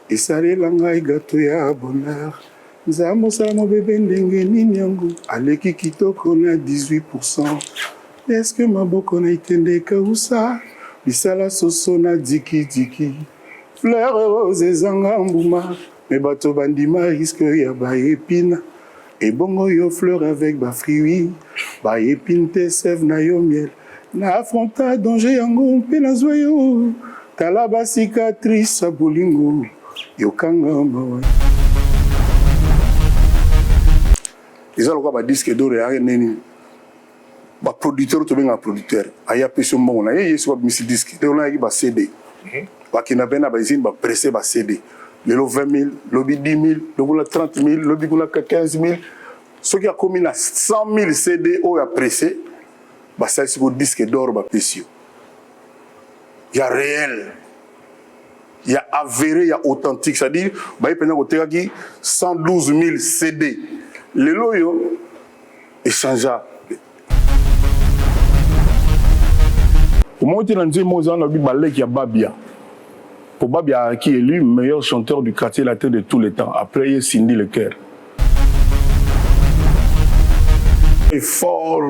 esalela ngai gato ya bonheur nzambe osala mobebe ndenge nini yango aleki kitoko na 18%. Eske maboko na itende kausa bisala soso na diki fleur rose ezanga mbuma me bato bandima risque ya baepina ebongo yo fleur avec bafruit baepine te sève na yo miel na affronta danger yango mpe nazwa yo tala basicatrice ya bolingo yokanga mawa eza lokola badisque d'or ya nini baproducteur tobenga producteur aya peso mbongo na ye yesu babimisi disque te onayaki bacd bakenda mpe na bausine bapresse bacd lelo 20 000 lobi 10 000 lokola 30 000 lobi kuna 15 000 soki akomi na 100 000 cd oyo apresse basalisi ko disque d'or bapesi yo ya réel ya avéré ya authentique c'est-à-dire baye mpenza kotekaki 112 000 cd lelo oyo échangea omoni te na nzembo oza na bi baleki ya babia pour babia qui est élu meilleur chanteur du quartier latin de tous les temps après ye Cindy Le Cœur est fort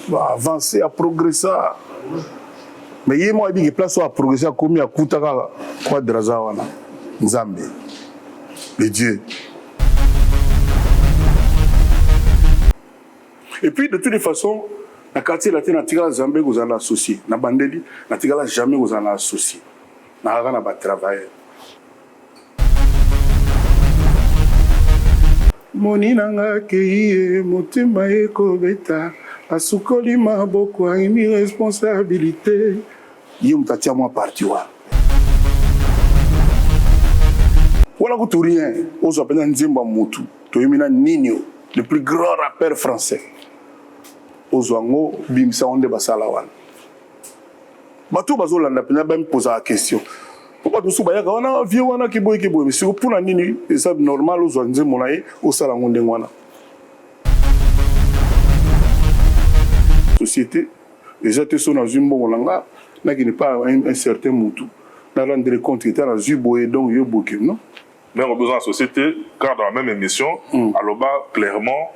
va avancer à progresser mais ye moi bi place à progresser comme ya kutaka kwa draza wana nzambe le Dieu. Et puis de toutes les façons na quartier latin na tigala Zambé vous en associé na bandeli na tigala jamais vous en associé na aga na ba travailler moni nanga keye motema ekobeta asukoli maboko aimi responsabilité ye mutatia moi parti wa wala kutu rien ozo apena nzemba mutu toyemina Ninho le plus grand rappeur français ozwango bimisa onde basala wana bato bazolanda pena ba me poser la question pourquoi tout ça yaka wana vie wana kiboy mais c'est pour na nini ça normal ozwa nzembo na ye osala ngonde wana société déjà te so na zumbo nanga na qui n'est pas un certain mutu na rendre compte que na zubo et donc yo boké non mais on a besoin de société car dans la même émission aloba clairement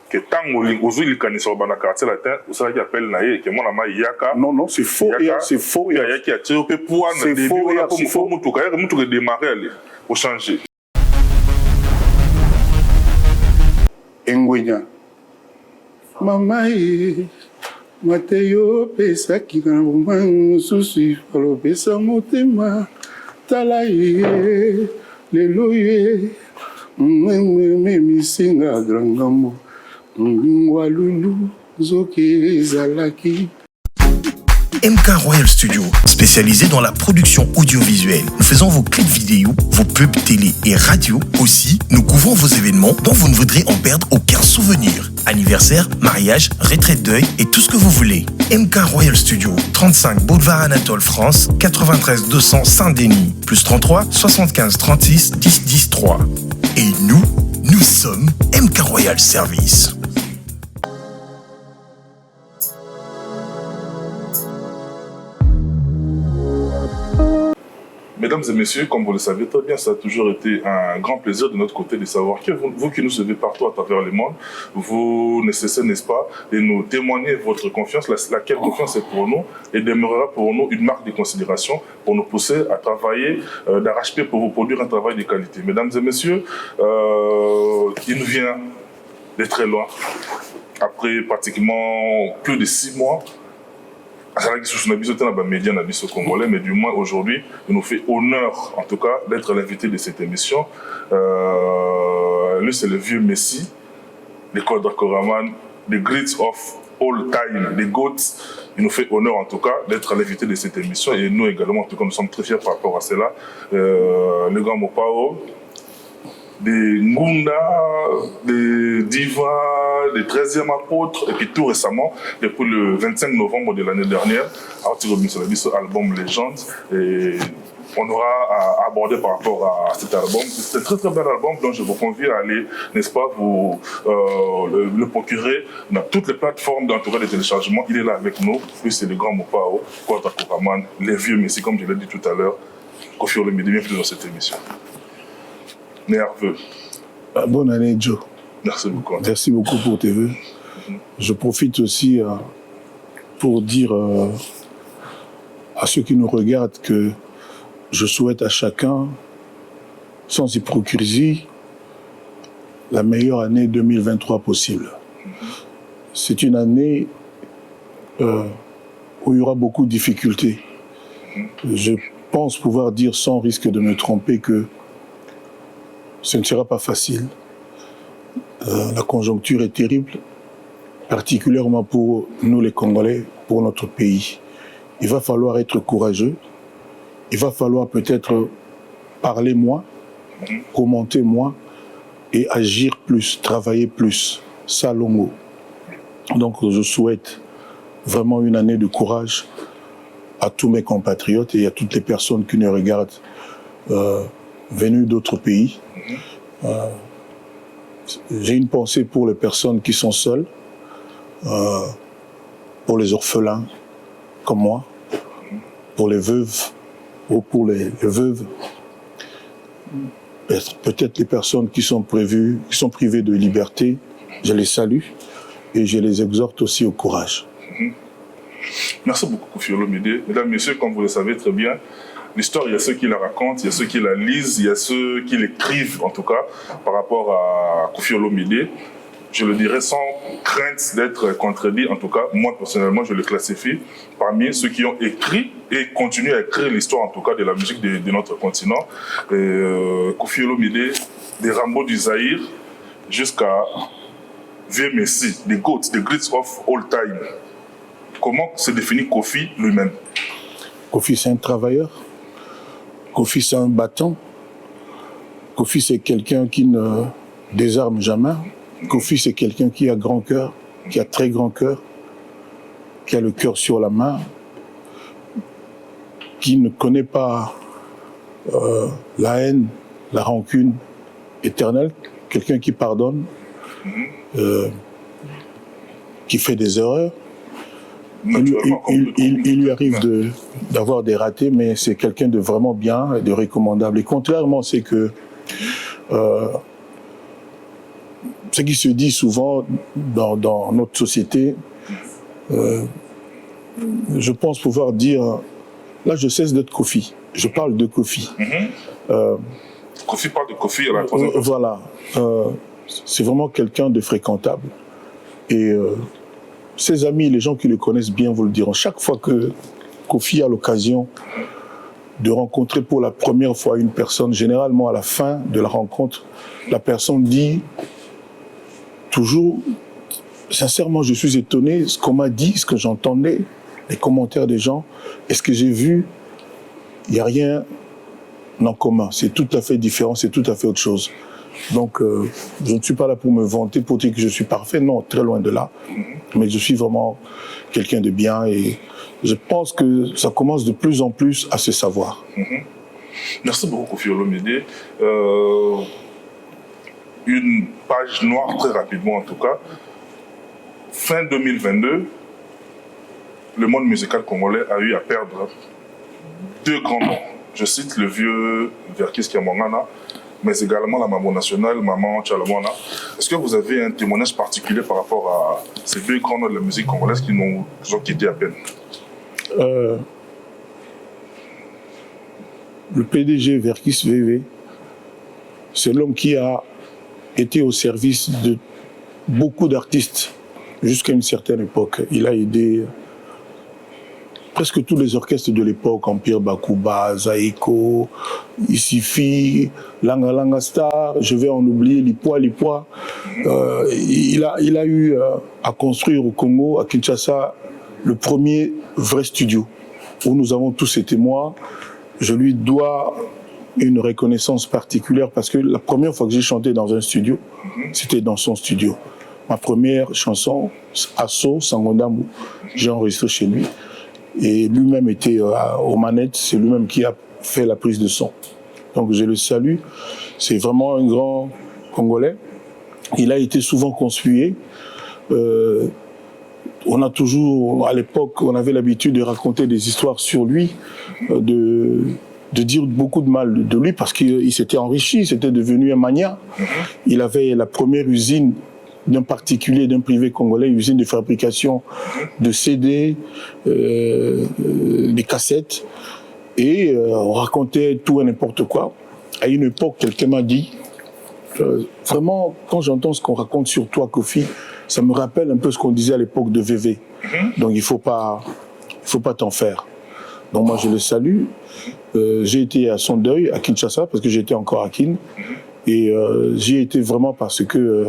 que tant aux îles Kanisor dans le quartier latin, vous savez qu'il appelle naïe que mon ami Yaka. Non, c'est faux. C'est faux. Il y a qui a tiré au pouvoir. C'est faux. C'est faux. Nous devons démarrer aller pour changer. Engwenya. Mamae, Mateo pesa kikana bumang susi falo pesa motema talaye leloye mimi singa grangamo. MK Royal Studio, spécialisé dans la production audiovisuelle. Nous faisons vos clips vidéo, vos pubs télé et radio. Aussi, nous couvrons vos événements dont vous ne voudrez en perdre aucun souvenir. Anniversaire, mariage, retraite deuil et tout ce que vous voulez. MK Royal Studio, 35 Boulevard Anatole France, 93 200 Saint-Denis, plus 33 75 36 10 10 3. Et nous sommes MK Royal Service. Mesdames et messieurs, comme vous le savez très bien, ça a toujours été un grand plaisir de notre côté de savoir que vous qui nous suivez partout à travers le monde, vous ne cessez, n'est-ce pas, de nous témoigner votre confiance, laquelle confiance est pour nous et demeurera pour nous une marque de considération pour nous pousser à travailler d'arrache-pied pour vous produire un travail de qualité. Mesdames et messieurs, il nous vient de très loin, après pratiquement plus de 6 mois. Congolais, mais du moins aujourd'hui, il nous fait honneur, en tout cas, d'être l'invité de cette émission. Lui, c'est le vieux Messi, le Kodra Koraman, the greats of all time, the goats. Il nous fait honneur, en tout cas, d'être l'invité de cette émission. Et nous également, en tout cas, nous sommes très fiers par rapport à cela. Le grand Mopao, des Ngunda, des Diva, des 13e apôtres, et puis tout récemment, depuis le 25 novembre de l'année dernière, album Légende, et on aura à aborder par rapport à cet album. C'est un très très bel album, donc je vous convie à aller, n'est-ce pas, vous le procurer dans toutes les plateformes d'entourage de téléchargement. Il est là avec nous, puis c'est le grand Mopao, Kodra Koraman, les vieux Messi, comme je l'ai dit tout à l'heure. Kofi Olomide, bienvenue dans cette émission. Nerveux. Bonne année, Joe. Merci beaucoup. Merci beaucoup pour tes vœux. Je profite aussi pour dire à ceux qui nous regardent que je souhaite à chacun, sans hypocrisie, la meilleure année 2023 possible. C'est une année où il y aura beaucoup de difficultés. Je pense pouvoir dire sans risque de me tromper que ce ne sera pas facile. La conjoncture est terrible, particulièrement pour nous les Congolais, pour notre pays. Il va falloir être courageux, il va falloir peut-être parler moins, commenter moins et agir plus, travailler plus. Ça, Longo. Donc je souhaite vraiment une année de courage à tous mes compatriotes et à toutes les personnes qui nous regardent venues d'autres pays. J'ai une pensée pour les personnes qui sont seules, pour les orphelins comme moi, pour les veuves ou pour les veuves, peut-être les personnes qui sont privées de liberté. Je les salue et je les exhorte aussi au courage. Merci beaucoup, Kofi Olomide. Mesdames, Messieurs, comme vous le savez très bien, l'histoire, il y a ceux qui la racontent, il y a ceux qui la lisent, il y a ceux qui l'écrivent, en tout cas, par rapport à Kofi Olomide. Je le dirais sans crainte d'être contredit, en tout cas, moi, personnellement, je le classifie parmi ceux qui ont écrit et continuent à écrire l'histoire, en tout cas, de la musique de notre continent. Kofi Olomide, des Rambo du Zaïre jusqu'à Vieux Messi, the GOAT, the greats of all time. Comment se définit Kofi lui-même? Kofi, c'est un travailleur. Kofi, c'est un battant. Kofi, c'est quelqu'un qui ne désarme jamais. Kofi, c'est quelqu'un qui a grand cœur, qui a très grand cœur, qui a le cœur sur la main, qui ne connaît pas la haine, la rancune éternelle. Quelqu'un qui pardonne, qui fait des erreurs. Il lui arrive d'avoir des ratés, mais c'est quelqu'un de vraiment bien et de recommandable. Et contrairement, c'est que ce qui se dit souvent dans notre société, je pense pouvoir dire, là je cesse d'être Kofi, je parle de Kofi. Kofi parle de Kofi à la voilà, c'est vraiment quelqu'un de fréquentable. Et ses amis, les gens qui le connaissent bien vous le diront. Chaque fois que Kofi a l'occasion de rencontrer pour la première fois une personne, généralement à la fin de la rencontre, la personne dit toujours, sincèrement, je suis étonné, ce qu'on m'a dit, ce que j'entendais, les commentaires des gens, et ce que j'ai vu, il n'y a rien en commun. C'est tout à fait différent, c'est tout à fait autre chose. Donc, je ne suis pas là pour me vanter, pour dire que je suis parfait, non, très loin de là. Mais je suis vraiment quelqu'un de bien et je pense que ça commence de plus en plus à se savoir. Merci beaucoup, Kofi Olomide. Une page noire, très rapidement en tout cas. Fin 2022, le monde musical congolais a eu à perdre deux grands noms. Je cite le vieux Verkis Kiamongana, mais également la Maman nationale, Maman Tchalamwana. Est-ce que vous avez un témoignage particulier par rapport à ces deux grands noms de la musique congolaise qui nous ont quittés à peine? Le PDG Verkis VV, c'est l'homme qui a été au service de beaucoup d'artistes jusqu'à une certaine époque. Il a aidé presque tous les orchestres de l'époque, Empire Bakuba, Zaiko, Isifi, Langa Langa Star, je vais en oublier, Lipwa. Il a eu à construire au Congo, à Kinshasa, le premier vrai studio où nous avons tous été. Moi, je lui dois une reconnaissance particulière parce que la première fois que j'ai chanté dans un studio, c'était dans son studio. Ma première chanson, Asso, Sangondamu, j'ai enregistré chez lui. Et lui-même était aux manettes, c'est lui-même qui a fait la prise de son. Donc je le salue, c'est vraiment un grand Congolais. Il a été souvent conspué. On a toujours, à l'époque, on avait l'habitude de raconter des histoires sur lui, de dire beaucoup de mal de lui parce qu'il s'était enrichi, il s'était devenu un magnat. Il avait la première usine d'un particulier, d'un privé congolais, usine de fabrication de CD, des cassettes, et on racontait tout et n'importe quoi. À une époque, quelqu'un m'a dit, vraiment, quand j'entends ce qu'on raconte sur toi, Kofi, ça me rappelle un peu ce qu'on disait à l'époque de VV. Donc il faut pas t'en faire. Donc moi je le salue. J'ai été à son deuil à Kinshasa parce que j'étais encore à Kin, et j'y ai été vraiment parce que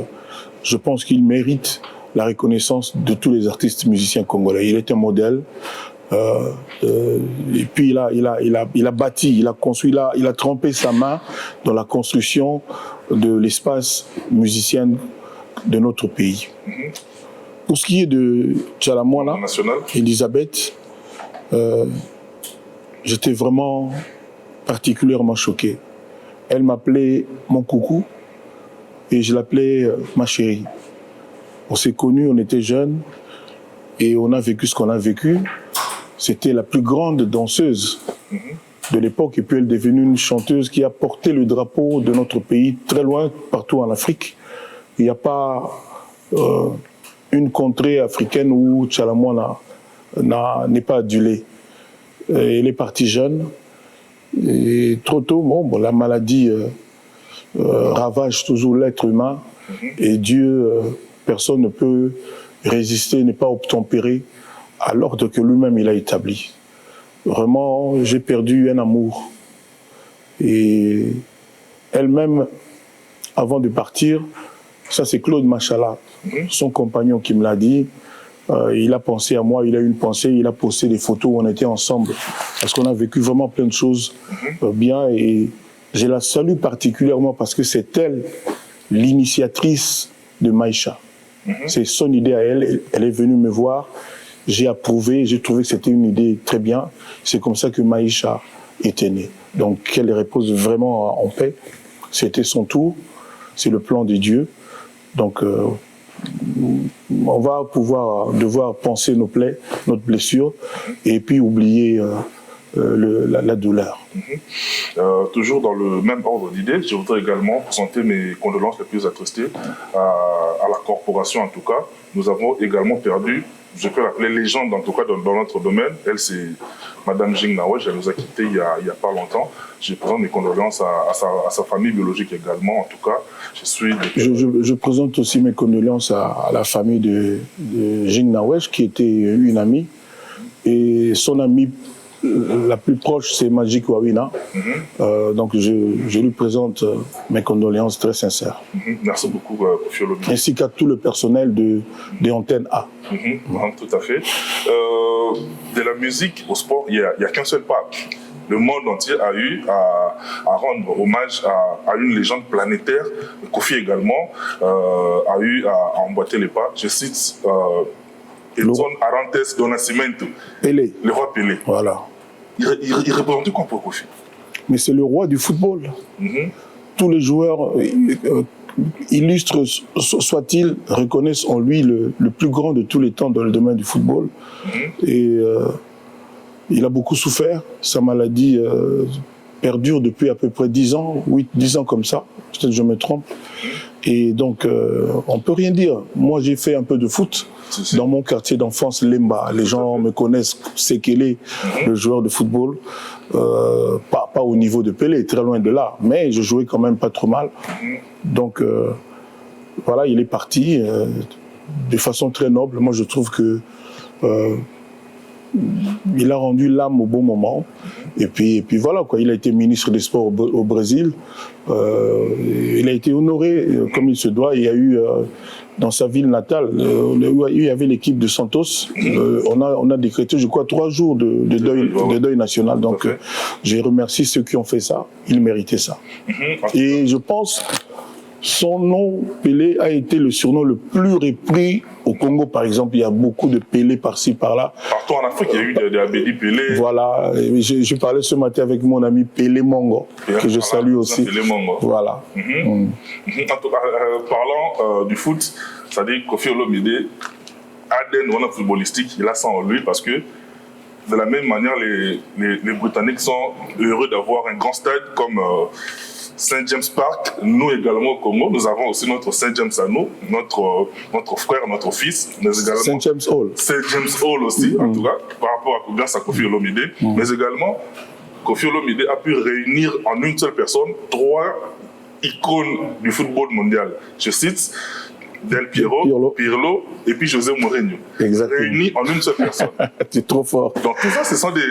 je pense qu'il mérite la reconnaissance de tous les artistes musiciens congolais. Il est un modèle. Et puis il a bâti, il a construit, il a trempé sa main dans la construction de l'espace musicien de notre pays. Pour ce qui est de Tchalamwana, Elisabeth, j'étais vraiment particulièrement choqué. Elle m'appelait mon coucou et je l'appelais ma chérie. On s'est connus, on était jeunes et on a vécu ce qu'on a vécu. C'était la plus grande danseuse de l'époque, et puis elle est devenue une chanteuse qui a porté le drapeau de notre pays très loin, partout en Afrique. Il n'y a pas une contrée africaine où Tchalamwana n'est pas adulée. Elle est partie jeune, et trop tôt, bon, la maladie ravage toujours l'être humain, et Dieu, personne ne peut résister, n'est pas obtempéré à l'ordre que lui-même il a établi. Vraiment, j'ai perdu un amour. Et elle-même, avant de partir, ça c'est Claude Machala, son compagnon qui me l'a dit, il a pensé à moi, il a eu une pensée, il a posté des photos où on était ensemble, parce qu'on a vécu vraiment plein de choses bien, et je la salue particulièrement parce que c'est elle l'initiatrice de Maïcha. C'est son idée à elle, elle est venue me voir, j'ai approuvé, j'ai trouvé que c'était une idée très bien. C'est comme ça que Maïcha était née. Donc qu'elle repose vraiment en paix. C'était son tour, c'est le plan de Dieu. Donc on va devoir penser nos plaies, notre blessure, et puis oublier la douleur. Toujours dans le même ordre d'idées, je voudrais également présenter mes condoléances les plus attristées à la corporation en tout cas. Nous avons également perdu, je peux l'appeler légende en tout cas dans notre domaine. Elle, c'est Madame Jing Nawesh, elle nous a quittés il y a pas longtemps. Je présente mes condoléances à sa famille biologique également, en tout cas. Je présente aussi mes condoléances à la famille de Jing Nawesh, qui était une amie. Et son amie la plus proche, c'est Magic Wawina. Donc je lui présente mes condoléances très sincères. Merci beaucoup, Kofi Olomide. Ainsi qu'à tout le personnel de Antenne A. Tout à fait. De la musique au sport, il n'y a qu'un seul pas. Le monde entier a eu à rendre hommage à une légende planétaire. Kofi également a eu à emboîter les pas. Je cite Edson Arantes do Nascimento, Pelé. Le roi Pelé. Voilà. Il représentait quoi pour Kofi? Mais c'est le roi du football. Tous les joueurs illustres soient-ils reconnaissent en lui le plus grand de tous les temps dans le domaine du football. Et il a beaucoup souffert. Sa maladie perdure depuis à peu près 10 ans, 10 ans comme ça. Peut-être que je me trompe. Et donc, on ne peut rien dire. Moi, j'ai fait un peu de foot dans mon quartier d'enfance, Lemba. Les gens me connaissent, c'est qu'il est le joueur de football. Pas au niveau de Pelé, très loin de là. Mais je jouais quand même pas trop mal. Donc, voilà, il est parti de façon très noble. Moi, je trouve que il a rendu l'âme au bon moment. Et puis voilà, quoi. Il a été ministre des Sports au Brésil. Il a été honoré comme il se doit. Il y a eu dans sa ville natale, il y avait l'équipe de Santos. On a décrété, je crois, 3 jours de deuil national. Donc, j'ai remercié ceux qui ont fait ça. Ils méritaient ça. Et je pense son nom, Pelé, a été le surnom le plus repris au Congo, par exemple. Il y a beaucoup de Pelé par-ci, par-là. Partout en Afrique, il y a eu des Abedi Pelé. Voilà. Je parlais ce matin avec mon ami Pelé Mongo, que je salue aussi. Pelé Mongo. Voilà. En tout cas, parlant du foot, c'est-à-dire Kofi Olomide, ADN footballistique, il a ça en lui parce que de la même manière, les Britanniques sont heureux d'avoir un grand stade comme Saint James Park. Nous également au Congo, nous avons aussi notre Saint James à nous, notre frère, notre fils, mais également Saint James Hall. Saint James Hall aussi, en tout cas, par rapport à grâce à Koffi Olomide, mais également Koffi Olomide a pu réunir en une seule personne 3 icônes du football mondial. Je cite Del Piero, Pirlo et puis José Mourinho. Exactement. Réunis en une seule personne. C'est trop fort. Donc tout ça, ce sont des...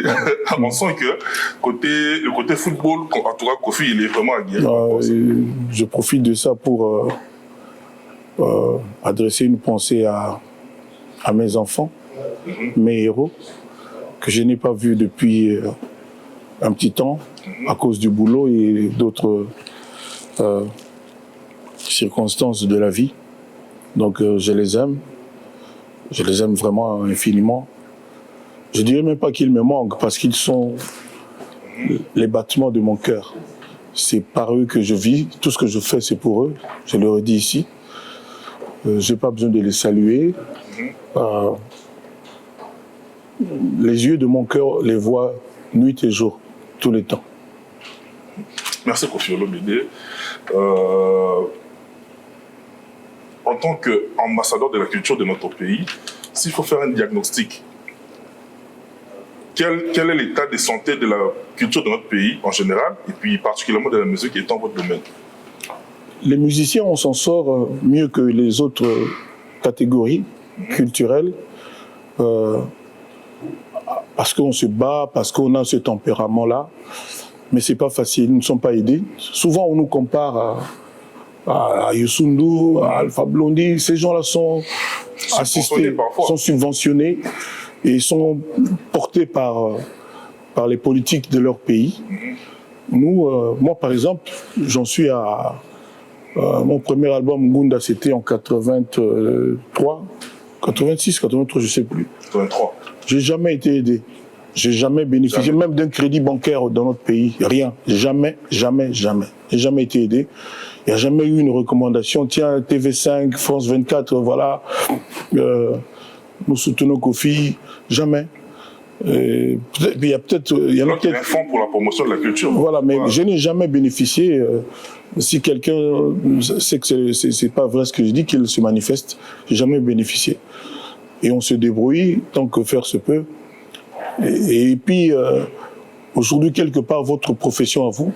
on sent que le côté football, en tout cas Koffi, il est vraiment aguerri. Je profite de ça pour adresser une pensée à mes enfants, mes héros, que je n'ai pas vus depuis un petit temps à cause du boulot et d'autres circonstances de la vie. Donc je les aime vraiment infiniment. Je dirais même pas qu'ils me manquent parce qu'ils sont les battements de mon cœur. C'est par eux que je vis, tout ce que je fais c'est pour eux, je le redis ici. J'ai pas besoin de les saluer. Les yeux de mon cœur les voient nuit et jour, tous les temps. Merci Koffi Olomide. En tant qu'ambassadeur de la culture de notre pays, s'il faut faire un diagnostic, quel est l'état de santé de la culture de notre pays en général, et puis particulièrement de la musique étant votre domaine? Les musiciens, on s'en sort mieux que les autres catégories culturelles, parce qu'on se bat, parce qu'on a ce tempérament-là, mais c'est pas facile, nous ne sommes pas aidés. Souvent, on nous compare à Youssou N'Dour, à Alpha Blondy. Ces gens-là sont assistés, sont subventionnés et sont portés par les politiques de leur pays. Nous, moi par exemple, j'en suis à... mon premier album, Ngunda, c'était en 83, 86, 83, je ne sais plus. 83. J'ai jamais été aidé. J'ai jamais bénéficié, même d'un crédit bancaire dans notre pays. Rien. Jamais, jamais, jamais. J'ai jamais été aidé. Il n'y a jamais eu une recommandation. Tiens, TV5, France 24, voilà. Nous soutenons Koffi. Jamais. Il y a peut-être... Il y a un fonds pour la promotion de la culture. Voilà, mais je n'ai jamais bénéficié. Si quelqu'un sait que c'est pas vrai ce que je dis, qu'il se manifeste, j'ai jamais bénéficié. Et on se débrouille tant que faire se peut. Et puis, aujourd'hui, quelque part, votre profession à vous,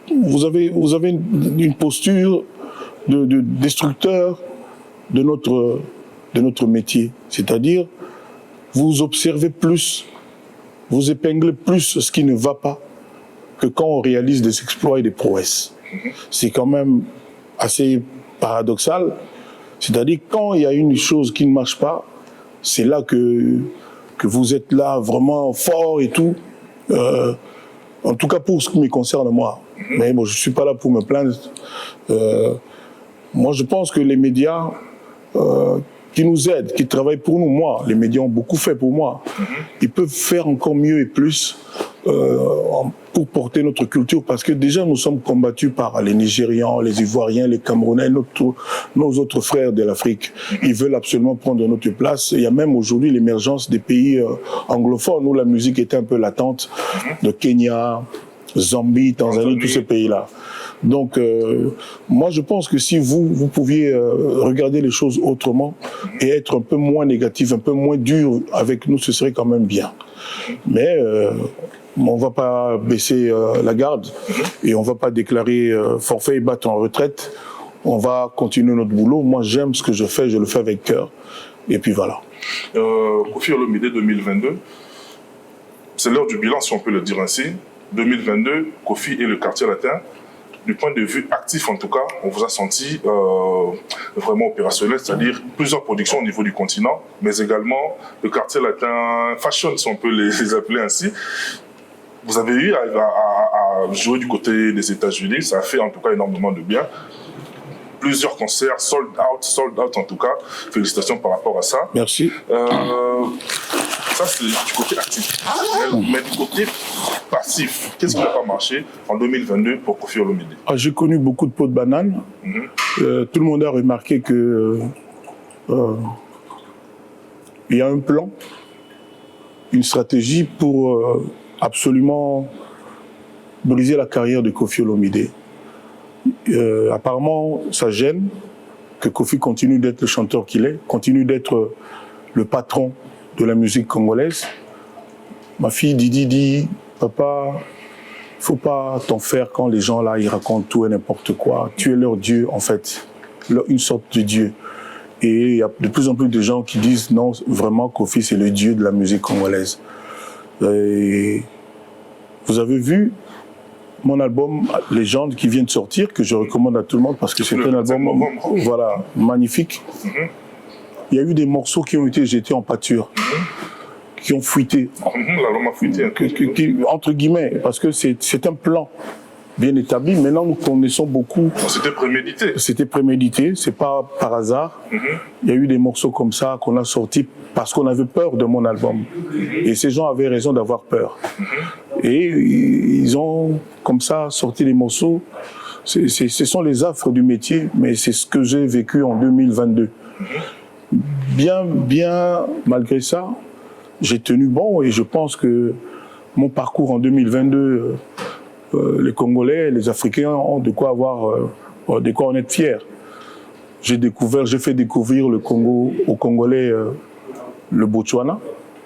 vous avez une posture de destructeur de notre métier. C'est-à-dire, vous observez plus, vous épinglez plus ce qui ne va pas que quand on réalise des exploits et des prouesses. C'est quand même assez paradoxal. C'est-à-dire, quand il y a une chose qui ne marche pas, c'est là que vous êtes là vraiment fort et tout. En tout cas pour ce qui me concerne moi. Mais bon, je ne suis pas là pour me plaindre. Moi, je pense que les médias qui nous aident, qui travaillent pour nous, moi, les médias ont beaucoup fait pour moi. Ils peuvent faire encore mieux et plus pour porter notre culture, parce que déjà nous sommes combattus par les Nigérians, les Ivoiriens, les Camerounais, nos autres frères de l'Afrique. Ils veulent absolument prendre notre place. Il y a même aujourd'hui l'émergence des pays anglophones où la musique était un peu latente, de Kenya, Zambie, Tanzanie, tous ces pays-là. Donc, moi, je pense que si vous pouviez regarder les choses autrement et être un peu moins négatif, un peu moins dur avec nous, ce serait quand même bien. Mais on ne va pas baisser la garde et on ne va pas déclarer forfait et battre en retraite. On va continuer notre boulot. Moi, j'aime ce que je fais, je le fais avec cœur. Et puis voilà. Koffi Olomide 2022, c'est l'heure du bilan, si on peut le dire ainsi. 2022, Koffi et le quartier latin. Du point de vue actif, en tout cas, on vous a senti vraiment opérationnel, c'est-à-dire plusieurs productions au niveau du continent, mais également le quartier latin fashion, si on peut les appeler ainsi. Vous avez eu à jouer du côté des États-Unis, ça a fait en tout cas énormément de bien. Plusieurs concerts, sold out en tout cas. Félicitations par rapport à ça. Merci. Ça, c'est du côté actif. Mais du côté passif, qu'est-ce qui n'a pas marché en 2022 pour Koffi Olomide? J'ai connu beaucoup de pots de banane. Tout le monde a remarqué que il y a un plan, une stratégie pour absolument briser la carrière de Koffi Olomide. Apparemment, ça gêne que Koffi continue d'être le chanteur qu'il est, continue d'être le patron de la musique congolaise. Ma fille Didi dit, papa, il ne faut pas t'en faire quand les gens là, ils racontent tout et n'importe quoi. Tu es leur Dieu, en fait, une sorte de Dieu. Et il y a de plus en plus de gens qui disent, non, vraiment, Koffi, c'est le Dieu de la musique congolaise. Et vous avez vu mon album Légende qui vient de sortir, que je recommande à tout le monde parce que c'est un album voilà, magnifique. Il y a eu des morceaux qui ont été jetés en pâture, qui ont fuité. L'album a fuité. Entre guillemets, parce que c'est un plan bien établi. Maintenant, nous connaissons beaucoup. C'était prémédité. C'était prémédité, c'est pas par hasard. Il y a eu des morceaux comme ça qu'on a sortis parce qu'on avait peur de mon album. Et ces gens avaient raison d'avoir peur. Et ils ont comme ça sorti les morceaux. Ce sont les affres du métier, mais c'est ce que j'ai vécu en 2022. Bien, malgré ça, j'ai tenu bon et je pense que mon parcours en 2022, les Congolais, les Africains ont de quoi de quoi en être fiers. J'ai fait découvrir le Congo aux Congolais le Botswana.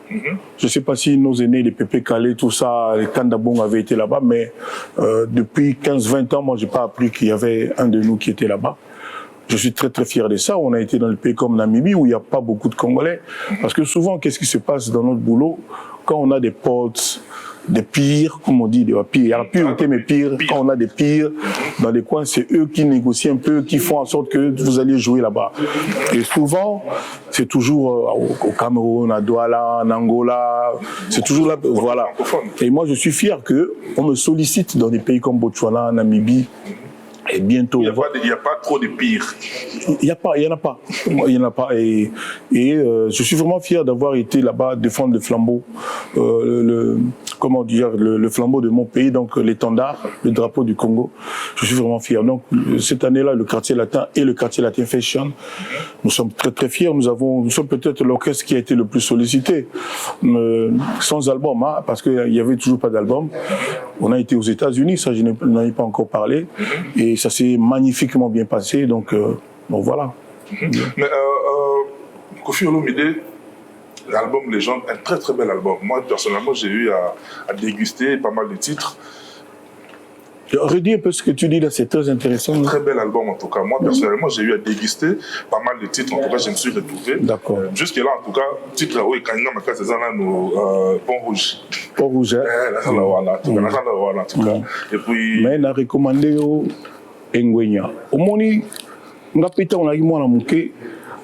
Je ne sais pas si nos aînés, les Pépé Calais, tout ça, les Kandabong avaient été là-bas, mais depuis 15-20 ans, moi, je n'ai pas appris qu'il y avait un de nous qui était là-bas. Je suis très très fier de ça. On a été dans le pays comme Namibie où il n'y a pas beaucoup de Congolais. Parce que souvent, qu'est-ce qui se passe dans notre boulot quand on a des potes, des pires, comme on dit, des pires. Il y a la pureté, mais pire. Quand on a des pires dans les coins, c'est eux qui négocient un peu, qui font en sorte que vous alliez jouer là-bas. Et souvent, c'est toujours au Cameroun, à Douala, en Angola, c'est toujours là, voilà. Et moi, je suis fier qu'on me sollicite dans des pays comme Botswana, Namibie. Et bientôt. Il n'y a pas trop de pires. Il n'y en a pas. Il y en a pas. Et je suis vraiment fier d'avoir été là-bas défendre le flambeau, comment dire, le flambeau de mon pays, donc l'étendard, le drapeau du Congo. Je suis vraiment fier. Donc cette année-là, le quartier latin et le quartier latin Fashion, nous sommes très très fiers. Nous sommes peut-être l'orchestre qui a été le plus sollicité, sans album, hein, parce qu'il n'y avait toujours pas d'album. On a été aux États-Unis, ça je n'en ai pas encore parlé, et ça s'est magnifiquement bien passé, donc voilà. Mais Koffi Olomide, l'album Légende, un très très bel album. Moi personnellement j'ai eu à déguster pas mal de titres. Redis un peu ce que tu dis là, c'est très intéressant. Très bel album en tout cas. Moi personnellement j'ai eu à déguster pas mal de titres, en tout cas je me suis retrouvé. D'accord. Jusque là en tout cas, titre oui, Kanga Maka c'est ça là, Pont Rouge. Pont Rouge, hein. Voilà, en tout cas. Et puis. Mais on a recommandé au Ngwenya. Au moni, on a pété on a eu moi la mouké.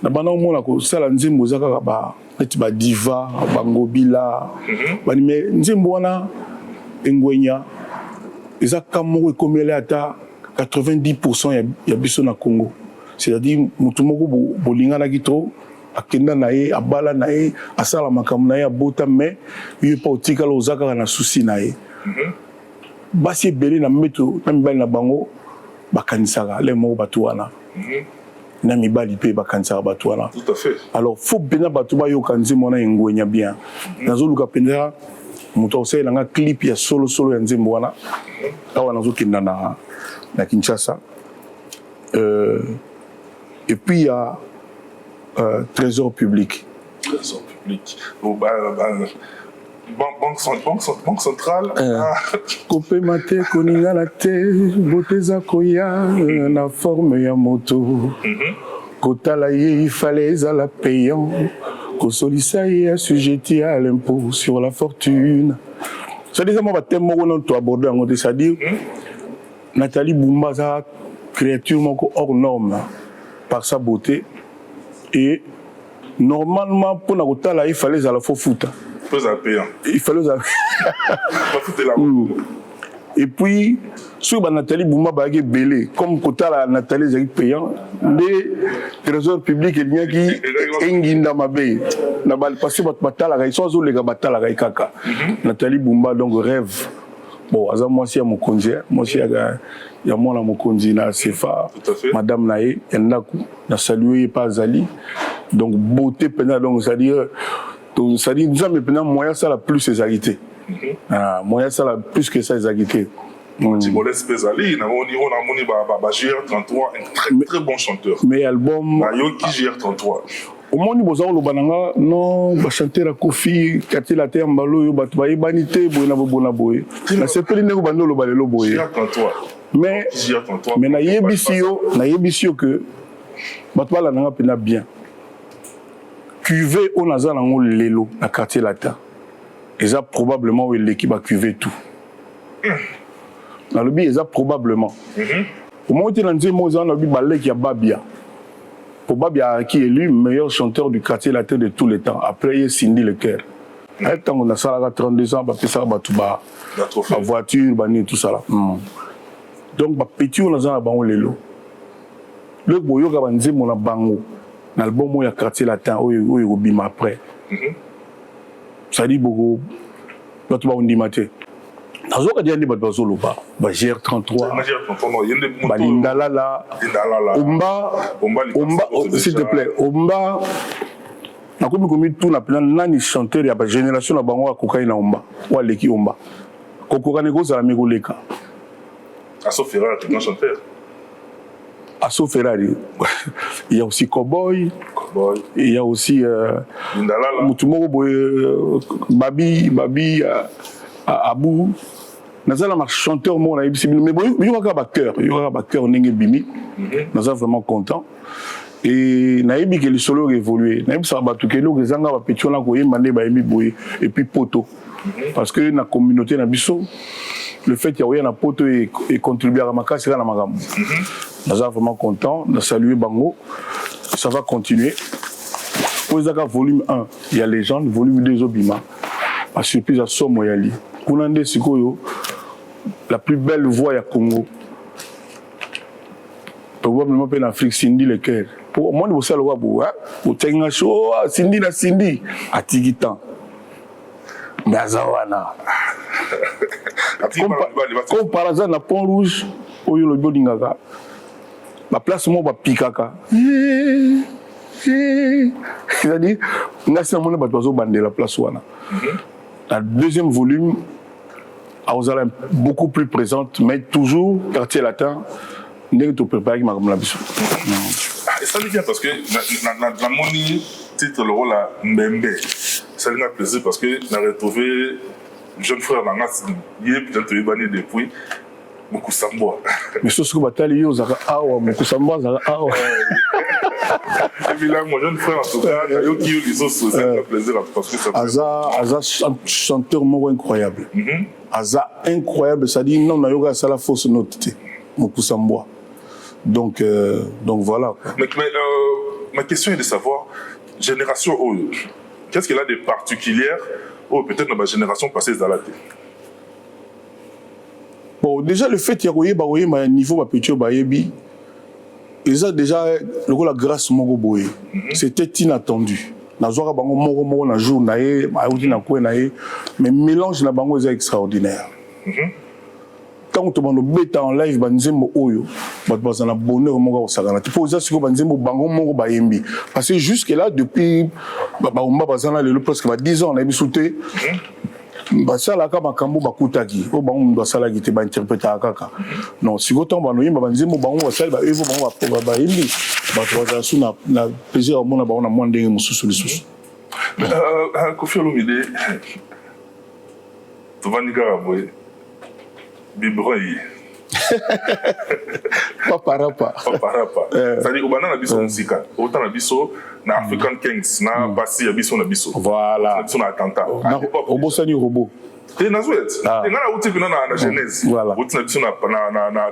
Na bana on a ko sala nzembo zaka ba ba diva, bangobila. Bani me nzembo wana Ngwenya. Les Akamoko comme elle est à 90% il y a biso na Congo. C'est-à-dire mutumoko bolinga na gitro akenda nae abala nae asala makamu nae abota mais il pas otika lozaka na souci nae. Basi belé na meto na mibali na bango bakanisaka les mo batuana. Na mibali pe bakanisaka batuana. Tout à fait. Alors faut bena batu ba yo kanzi mona Ngwenya bien. Nazo luka pendera muto osé langa clip ya solo ya nzembo wana awa nazo kinda na Kinshasa et puis il y a trésor public Banque centrale kopé maté koninga la te boteza koya na forme ya moto kotala ye il fallait à la payant Kosolisa est assujetti à l'impôt sur la fortune. C'est-à-dire que tu aborder c'est-à-dire Nathalie Boumba, sa créature hors norme par sa beauté. Et normalement, pour Nakotala, il fallait à la fois foutre. Il fallait à la Et puis, sur Nathalie Boumba, il belé. Comme Kotala, Nathalie est payant, les trésors publics, il y a qui enginda mabe. Na bal passé batala, ils sont les batala kaka. Nathalie Boumba donc rêve. Bon, azam moi si à mon konzi, moi si ya moi na mon konzi na Sefa, Madame Nae, Ennaku, na salué pas Zali. Donc beauté pendant donc c'est-à-dire déjà mais pendant moyen ça la plus exacté. Moyen ça la plus que ça exacté. Timolès Spezali, on a moni GR33, un très bon chanteur. Mais album Yoki GR33. au monde bozao lo bananga non ba chanter la Kofi quartier la terre mbalo yo batu ba ibanité boy na bona boy na sepeli ne ko bando lo balelo boy mais na yebisi yo que batu bala nanga pena bien cuvé on azala ngo lelo na quartier la terre eza probablement l'équipe a cuvé tout dans le bi eza probablement au moment où tu l'as mo za na bi balé qui a babia Babia qui est élu meilleur chanteur du quartier latin de tous les temps. Après, il y a Cindy Leclerc. Quand on a ça, 32 ans, ça la voiture, tout ça. Là. Donc, petit, on a ça, on a le boyo, on a bango. L'album, il y a quartier latin, il y a après. Ça dit beaucoup. Là, tu vas on dit maté. Nazoka dia ndi bato bazoloba ba GR33 ba Lindalala Omba s'il te plaît Omba nakomi komi tout na plan nani chanteur ya ba génération na bango akokai na Omba wa leki Omba kokokane ko za meko leka Asso Ferrari grand chanteur Asso Ferrari il y a aussi Cowboy il y a aussi Lindalala mutumoko boy Babi Abou Nazala ma chanteur mon mais il y aura pas cœur n'engé bimi Nazala vraiment content et naïbi que le solo évolué naïbi ça va tout que nous les anga ba petit na ko yemande ba yemi boy et puis poto parce que na communauté na biso le fait qu'il y a na poto et contribuer à ma casse na magambo Nazala vraiment content de saluer Bango ça va continuer pour Zaka volume 1 il y a légende volume 2 obima à surprise à Somo Yali Kunande Sikoyo la plus belle voix à Congo. Probablement en Afrique, Cindy Leclerc. Pour moi, vous savez, vous tenez chaud, Cindy na Cindy, à Tigitan. Mais à Zawana. Comme par hasard, na Pont Rouge, au Yolo Dingaga, la place où on Pikaka. C'est-à-dire, on a seulement la place où on a. La deuxième volume, Aozala beaucoup plus présente, mais toujours quartier latin, n'est pas préparé comme la biso. Ça lui vient parce que la monnaie titre le rôle à Mbembe. Ça lui a plaisir parce que n'a retrouvé jeune frère dans il est peut-être ébané depuis beaucoup Samboa. Mais ce que bataille yo zaka awa beaucoup Samboa zaka awa. Évidemment mon jeune frère en tout cas yo qui les autres ça fait plaisir parce que ça Aza chanteur incroyable. Aza incroyable, ça dit non na yoga ça la fausse note beaucoup Samboa. Donc voilà. Mais ma question est de savoir génération Oyo. Qu'est-ce qu'elle a de particulière ou peut-être dans ma génération passée dans la tête. Bon, déjà le fait qu'il y a un niveau petit bayebi, ils ont déjà la grâce mogo boye. C'était inattendu. Nazora bango mogo na jour nae, aouti na kwe nae, mais mélange na bango est extraordinaire. Quand on te demande bêta en live banzembo oyo, bazana bonheur mogo osagana. Tu peux aussi que banzembo bango mogo bayembi. Parce que jusque là depuis baomba bazana le presque 10 ans na bisouté. Basala kama kambo bakutaki o bango basala gite ba interpréter kaka non si goto ba no yimba banzemo bango basala ba evo bango ba yimbi ba troza suna na plaisir au mona ba ona mwandenge mususu lisusu Kofi Olomide to vanika boy bibroi Paparapa. C'est-à-dire au banana biso musika autant na biso na African Kings na basi ya biso na biso voilà biso na attentat robot sani robot et na zouet et ngana uti bina na genèse voilà uti na biso na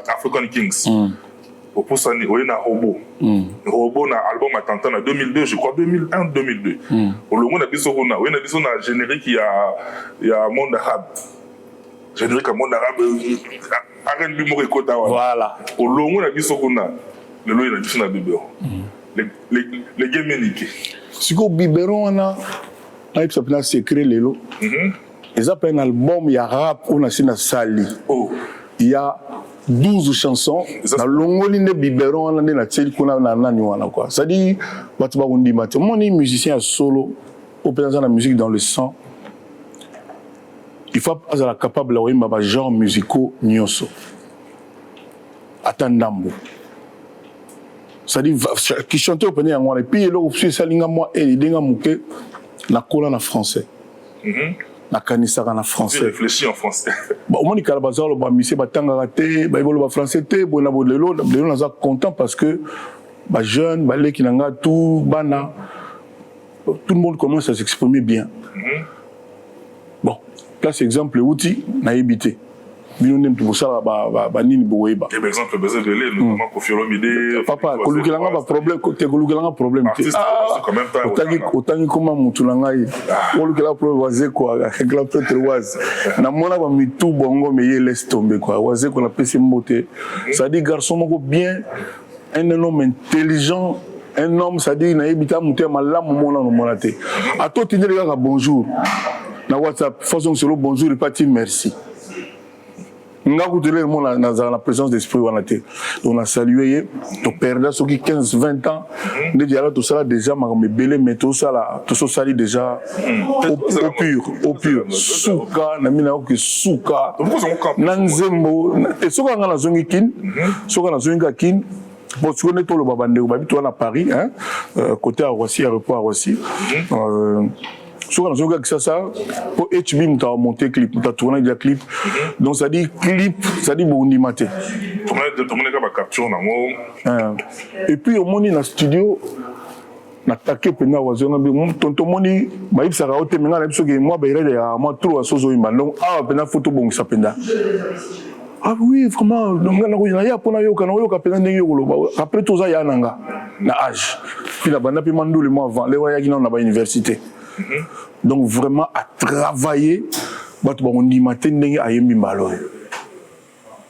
African Kings pour ça ni na robot na album attentat na 2002 je crois 2001 2002 au longo na biso na biso na générique ya monde arabe générique monde arabe R&B mo rekota voilà au longo na biso kuna le loyi na biso na biberon les gemenike siko biberon na ça peut secret lelo ils appellent un album ya rap on a sina sali il y a 12 chansons na longoli ne biberon wana na tseli kuna na nani wana quoi. Ça dit batu ba undima te moni musicien solo au présent la musique dans le sang. Il faut être capable de voir ba genre musicaux nyonso. Atandambo. Ça dit qui chante au pene ngwana et puis le aussi salinga moi et denga muke na kola na français. Na kanisaka na français. Réfléchis en français. Bon, on dit que bazalo ba mise ba tanga raté, ba ibolo ba français té, bona bolelo, lelo naza content parce que ba jeune, ba leki nanga tout bana tout le monde commence à s'exprimer bien. Bon, place exemple outil na ebité. Bino nem tout ça ba nini boyeba. Et par exemple besoin de lait notamment Koffi Olomide. Papa, kolukilanga ba problème, kolukilanga problème. Ah, quand même temps. Autant comment mutulanga yi. Kolukila problème waze quoi, la peut-être waze. Na mona ba mitu bongo mais il laisse tomber quoi. Waze qu'on a pesi mbote. Ça dit garçon moko bien, un homme intelligent. Un homme, ça dit, na ebita muté malamu mona no monate. A toi tenir les gars bonjour. Na WhatsApp, façon solo bonjour et pas dire merci. Nous avons la présence d'esprit. On a salué, on a perdu ceux qui 15-20 ans. Nous avons tout ça déjà, mais tout ça déjà au pur. Souka, namina oki souka. Nanzembo. Et ce qu'on a dans zone kin, ce qu'on a dans zone kin. Bon, tu connais tout le babande, on habite à Paris, hein, côté à Roissy, aéroport à Roissy. Souvent, on a ça, pour HB, on a monté clip, on a tourné des clips. Donc, ça dit clip, ça dit bon, on y maté. Et puis, on est dans le studio, on a attaqué pendant oiseau, tonton moni, baïb ça a été maintenant, moi, moi, trop à sozo ima. Donc, ah, pendant photo bon, ça pendant. Ah oui, vraiment, après tout ça, il y a un anga, na âge. Puis la bande, puis mandou le mois avant, les voyages qui n'ont pas université. Donc vraiment à travailler, on dit matin à yembi malo.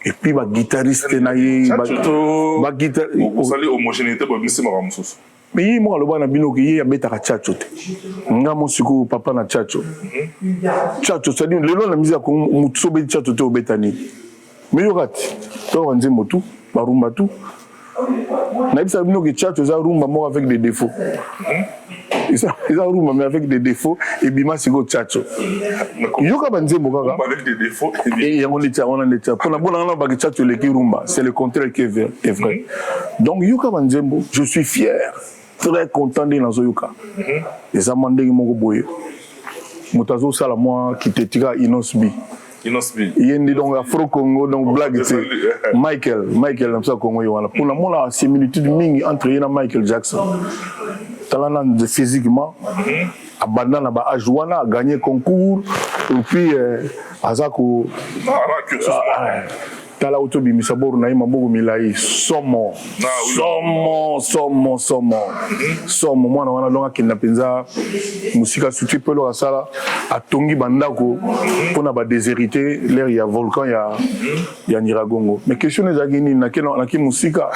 Et puis ba guitariste naïe, ba guitariste. On s'allait homogénéité pour monsieur Maramusos. Mais moi le bana bino qui y a beta chacho te. Nga mon suku papa na chacho. Chacho ça dit le long la musique ko mutso be chacho te obetani. Mais yorati, to wanze motu, ba rumba tout. Na bisa bino que chacho za rumba mo avec des défauts. Ils ont roumé mais avec des défauts et bima sigo tchacho. Yoka banzembo kaka. Avec des défauts et on est on en est pour la bonne on va tchacho le ki rumba, c'est le contraire qui est vrai. Donc yoka banzembo, je suis fier, très content de dans yoka. Les amandé moko boye. Motazo sala moi qui te tira Inosbi. Inosbi. Il y a donc Afro Congo donc blague c'est Michael comme ça Congo yona. Pour la mona similitude mingi entre yena Michael Jackson. Talent physiquement, abandonné à Ajuana, a gagné concours, et puis Azako. Tala autobi misabor na ima bogo milai somo mwana wana longa kinda penza musika suti pelo asala atongi bandako pona ba déshérité l'air ya volcan ya Nyiragongo. Mais question ezaki ni na ki musika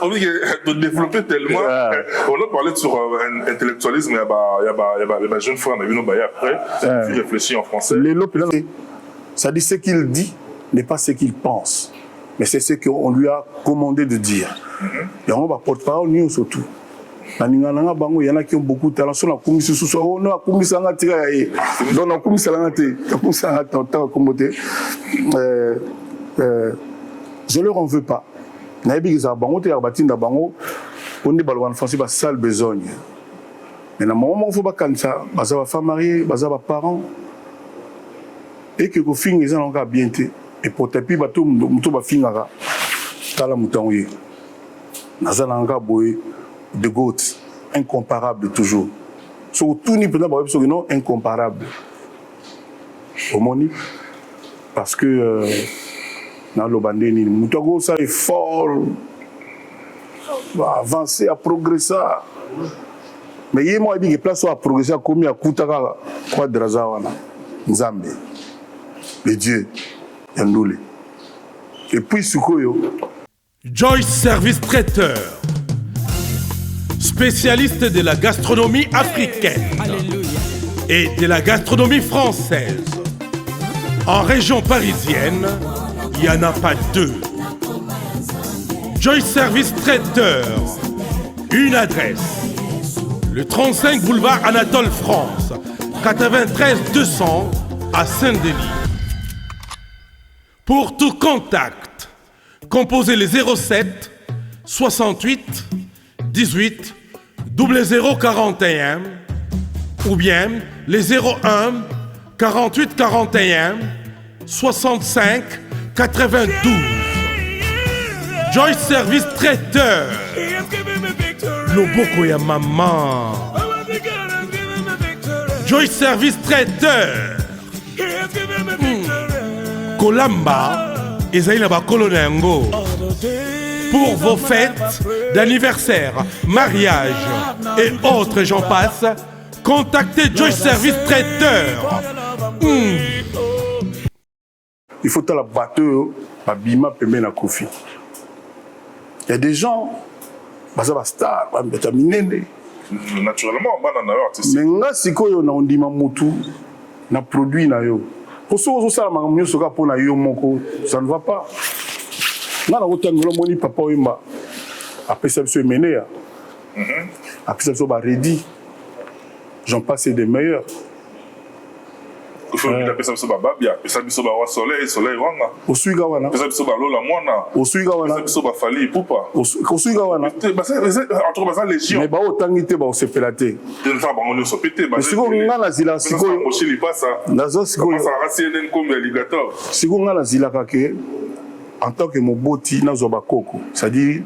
on dit de développer tellement. On a parlé sur intellectualisme, il y a jeune frère, mais il y a après, il réfléchit en français. Ça dit ce qu'il dit n'est pas ce qu'il pense, mais c'est ce qu'on lui a commandé de dire. Et on va porte-parole, nous surtout. Il y en a qui ont beaucoup de talent. On a commis ce soir, on a commis ça, on a commis ça, je leur en veux pas. Naïbi za bango te arbatinda bango on dit balwan français ba sale besogne. Mais na moment faut ba kansa baza ba femme mariée, baza ba parents et que ko fingi za longa bien te et pour tapi ba tout muto ba fingaka tala mutangi. Naza longa boy de goat incomparable toujours. Sur tout ni pendant ba web non incomparable. Au moni parce que dans le bandini, Moutago, ça est fort, va avancer, à progresser. Mais il y a moi qui place à progresser, à commis à Koutaka, quoi de Razawana, Nzambe, le Dieu, Yandoule. Et puis, Sukoyo. Joyce Service Traiteur, spécialiste de la gastronomie africaine et de la gastronomie française. En région parisienne, il n'y en a pas deux. Joyce Service Traiteur. Une adresse. Le 35 boulevard Anatole France, 93 200 à Saint-Denis. Pour tout contact, composez les 07 68 18 0041 ou bien les 01 48 41 65 92. Joyce Service Traiteur. Loboko ya maman. Joyce Service Traiteur. Kolamba ezali na bakolo na yango. Pour vos fêtes d'anniversaire, mariage et autres j'en passe, contactez Joyce Service Traiteur. Il faut la batteur babima pembe na Kofi. Il y a des gens baza ba star ba mbeta minene. Naturellement bana na yo artiste. Mais nga sikoyo na ondima mutu na produit na yo. Pour ceux qui sont là, soka pour na yo moko, ça ne va pas. Nga na kotangelo moni papa oyemba. Après ça se mené. Après ça so ba ready. J'en passe des meilleurs. Il faut que ça soit babia, ça soit soleil wanga. Osuiga wana. Ça soit lola mwana. Osuiga wana. Ça soit fali poupa. Osuiga wana. Entre basa légion. Mais ba otangité ba osepelate. De ça ba on se pété ba. Siko nga na zila siko. Mochili passa. Nazo siko. Ça racine comme alligator. Siko nga na zila kake en tant que moboti nazo ba koko. C'est-à-dire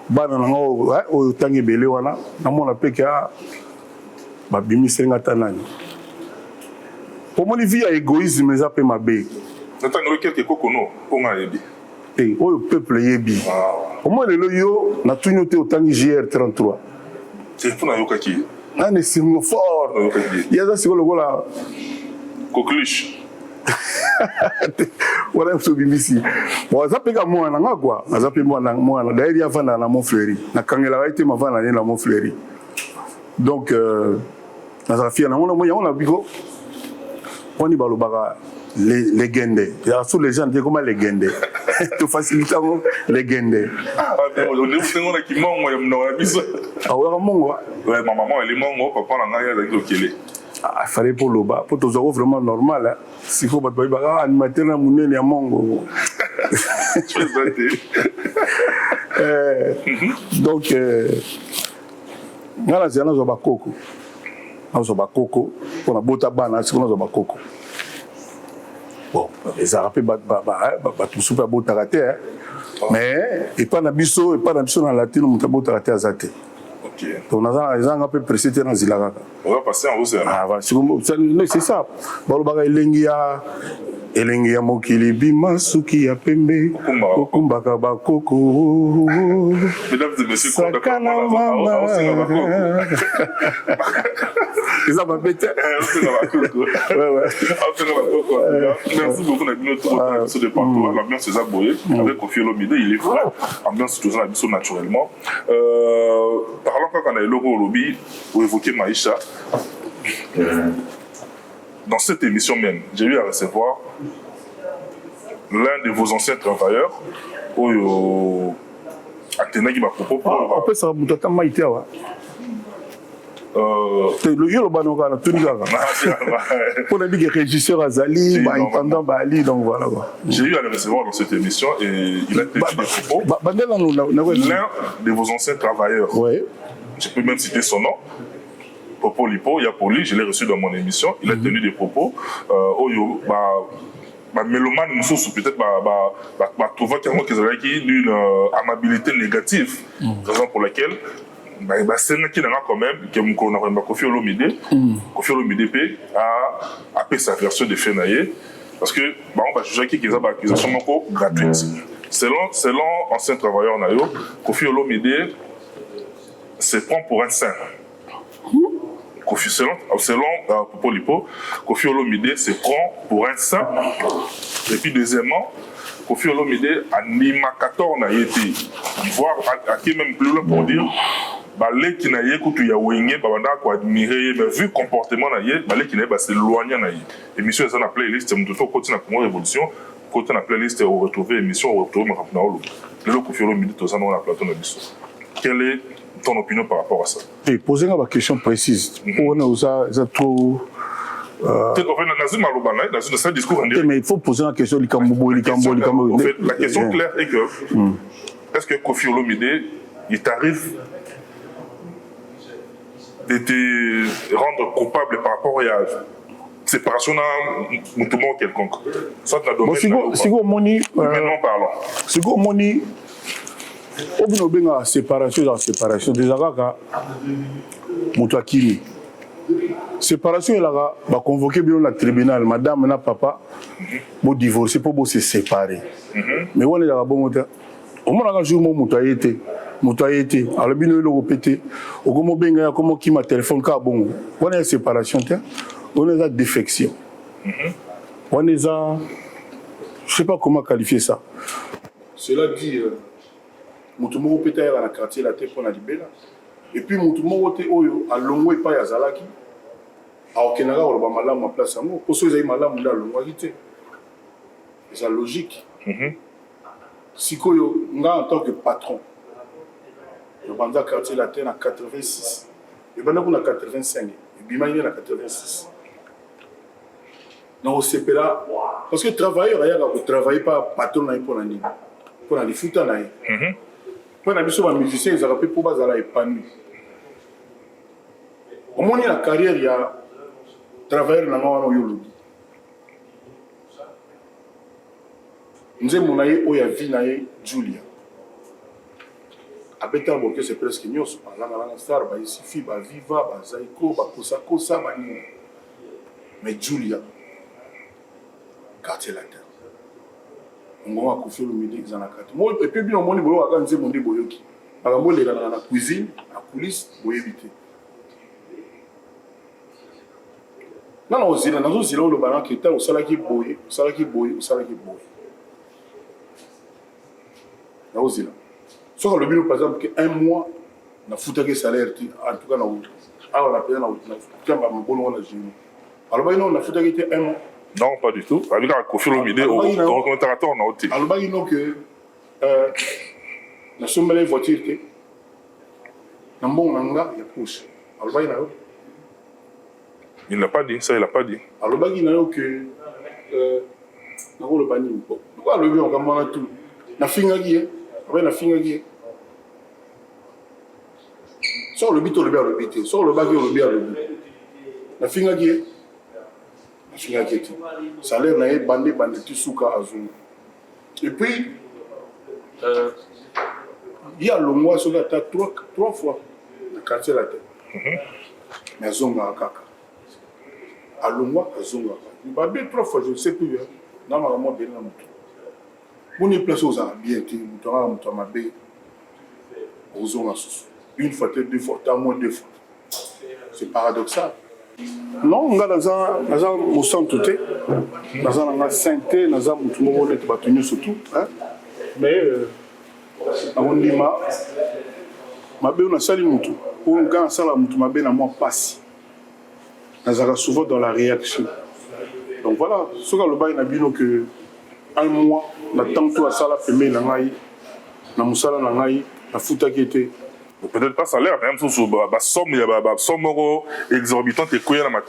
bana nango o tangi belé wana na mona peka ba bimisenga tanani. Pour mon vie, égoïsme, mais ça peut m'abbé. N'attends quelques coconos, on a yebi. Et au peuple yebi. Au moins, le yo, n'a tout noté au temps GR33. C'est pour nous qui. Un estime fort. Il y a ça, c'est le là. Coqueluche. Voilà, je suis ici. Bon, ça peut être moi, quoi. Ça peut être moi, d'ailleurs, il y a un dans mon fleuri. Na kangela été ma vana dans mon fleuri. Donc, dans la fille, on a bigo. On y va le baga les gendés. Il y a tous les gens qui disent comment les gendés. Tout facilitement les gendés. Ah, on est on a qui mange moi na biso. Ah ouais mongo. Ouais, ma maman elle est mongo, papa na ngaya avec le kélé. Ah, fallait pour le bas, pour tous autres vraiment normal hein. Si faut pas baga animateur na munene ya mongo. Donc ngala zana zo bakoko. Nazo bakoko pour na bota bana si nazo bakoko. Bon, les arabes tout super beau taraté mais et pas na biso na latino muta beau taraté azate. OK. Donc les gens un peu pressé dans zilaka. On va passer en haut. Ah c'est ça. Bon le baga elengi ya mokili bimasuki ya pembe okumbaka bakoko. Mesdames et messieurs, C'est ça ma bête. Merci beaucoup d'être venu sur le parcours. L'ambiance est aboyée. Avec Kofi Olomide, il est frais. L'ambiance est toujours naturellement. Parlons quand on a eu le lobby pour évoquer Maïcha. Dans cette émission même, j'ai eu à recevoir l'un de vos anciens travailleurs, Athéna qui m'a proposé. On peut savoir que Maïté. Le yolo banoka na tuni kaka. Pour le dire régisseur Azali, intendant Bali, donc voilà quoi. J'ai eu à le recevoir dans cette émission et il a tenu des propos. L'un de vos anciens travailleurs. Ouais. Je peux même citer son nom. Popo Lipo, Yapoli, je l'ai reçu dans mon émission. Il a tenu des propos. Mélomane, peut-être, trouver quelqu'un qui a d'une amabilité négative. Raison pour laquelle, c'est un qui n'a quand même, qui a Kofi Olomide. Kofi Olomide a fait sa version de Fenaye. Parce que, on va juger qu'il y a des accusations gratuites. Selon ancien travailleur Nayo, Kofi Olomide se prend pour un saint. Selon Popo Lipo, Kofi Olomide se prend pour un saint. Et puis deuxièmement, Kofi Olomide animateur na été, voire à qui même plus loin pour dire, les qui n'a yé koutou ya wengé, banda quoi admirer, mais vu comportement na yé, les qui n'a pas s'éloigner na yé. Émission ça na playlist, c'est mon tout continue à la révolution. côté de la playlist, on retrouve l'émission, on retrouve Marapnaolo. Le Kofi Olomide, tout ça, on a plateau de mission. Quelle est ton opinion par rapport à ça? Posez-moi une question précise. On a ça trop. Dans un discours, mais il faut poser une question. La question claire est que est-ce que Kofi Olomide, il t'arrive de te rendre coupable par rapport à la séparation d'un mouvement quelconque? Ça, tu as donné. Si vous moni, maintenant parlons. Si vous moni, on a une séparation dans séparation. Déjà, Moutouakini. Séparation, il a convoqué le tribunal, madame et papa, pour divorcer, pour se séparer. Mais on est là, bon, au moins, un jour, Moutou a été. Alors, bien, il a répété. Au moment où il a comment qui m'a téléphone, bon, on est en séparation, on est en défection. On est en. Je ne sais pas comment qualifier ça. Cela dit, Moutou Moro peut-être dans le quartier, la tête pour la libérer. Et puis, Moutou Moro a longué pas à Zalaki. Alors, il y a un malamu à place. Pour ceux qui ont malamu, il y a l'ongalité. C'est logique. Si en tant que patron, je vais dans le quartier latin en 86, et maintenant on a 85, et Bimaïne en 86. Donc, c'est là. Parce que travailleur, il ne travaille pas patron pour les foot. Pour les musiciens, ils ont pour les épanoui. Au moins, dans la carrière, il y a travailleur dans le monde. Nous avons vu Julia. À Bétan, c'est presque nous. Star, Isifi, Viva, Zaiko, Kosa, mais Julia, quartier latin. On va confier le midi dans la carte. Et puis, on va organiser mon déboyoki. Alors, on va dans la cuisine, la coulisse, pour éviter. Non, on dit le ballon qui était au salaki boy. Sur le bureau, par exemple, qu'un mois, on a foutu le salaire, en tout cas, on a payé un alors, on a foutu un mois. Non, pas du tout. Avec la Kofi Olomide, au commentateur, on a ôté. Alors, il y a que la somme de la voiture, il y a un bon il y a pousse. Alors, il y a il n'a pas dit, ça il n'a pas dit. Alors, il y a que le banni. Pourquoi le on va tout? La fingali, la fingali. Sors le bit, le bit. Sors le bagage, le bit. La fingali. Ça a l'air d'être bandé, tout souka azou. Et puis, il y a le mois sur la tête trois fois, le quartier la tête. Mais zonga à kaka. À le mois, à zonga. Il va bien trois fois, je ne sais plus. Dans ma maman, bien dans mon tour. On est placé aux habits, on m'a bé. Aux zonga sous. Une fois, deux fois, t'as moins deux fois. C'est paradoxal. Non, on a dans un centre tout dans un santé, dans un moment de bâtonnier surtout. Mais on dit ma bé on a sali mutu. Pour un gars sala mutu ma bé na moi passe. Nous souvent dans la réaction. Donc voilà, ce que le bail n'a bino que un mois, on a tant tout à sala femelle na ngai, na musala na ngai, la fouta qui était. Peut-être pas salaire, même si il y a somme exorbitante et qu'il y a un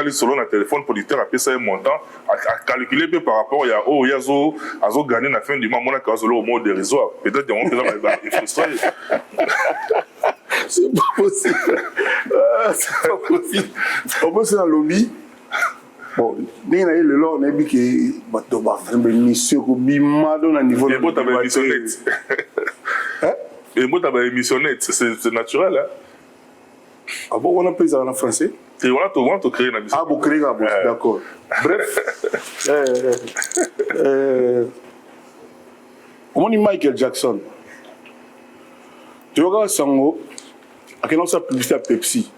selon le téléphone producteur a payé un montant à calculer par rapport à oh yazo azo gagné la fin du mois mon accord au mot dérisoire. Peut-être qu'on peut frustré. C'est pas possible. C'est pas possible. On peut se dans le lobby. Bon, il le long on a dit que bateau ba faire mission ko bima dans un niveau de et moi, tu as émissionné, c'est naturel. Hein? Ah bon, on a pris ça en français? Et on a créé une émission. Ah, vous créez la bouche, d'accord. Bref. On dit Michael Jackson. Tu regardes Sango, à quel moment ça publicité à Pepsi?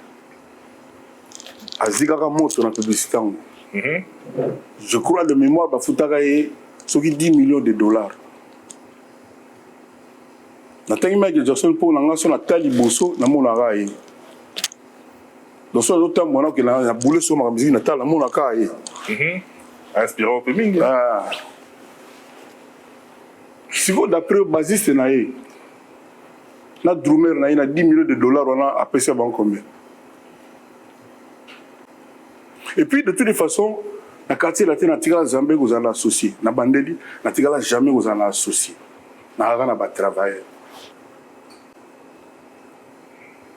À Zigara Moto dans la publicité. Je crois de mémoire, il faut travailler sur 10 millions de dollars. Nathalie Michael Jackson pour l'anglais sur la taille bosso na mon araï. Donc sur l'autre moment que la boule sur ma musique natale na mon araï. Inspiré au filming. Ah. siko d'après basiste na ye na drummer na ye na 10 millions de dollars on a appelé ça combien. Et puis de toutes les façons na quartier latin na tigala Zambé vous en associé na bandeli na tigala jamais vous en associé na rana ba travailler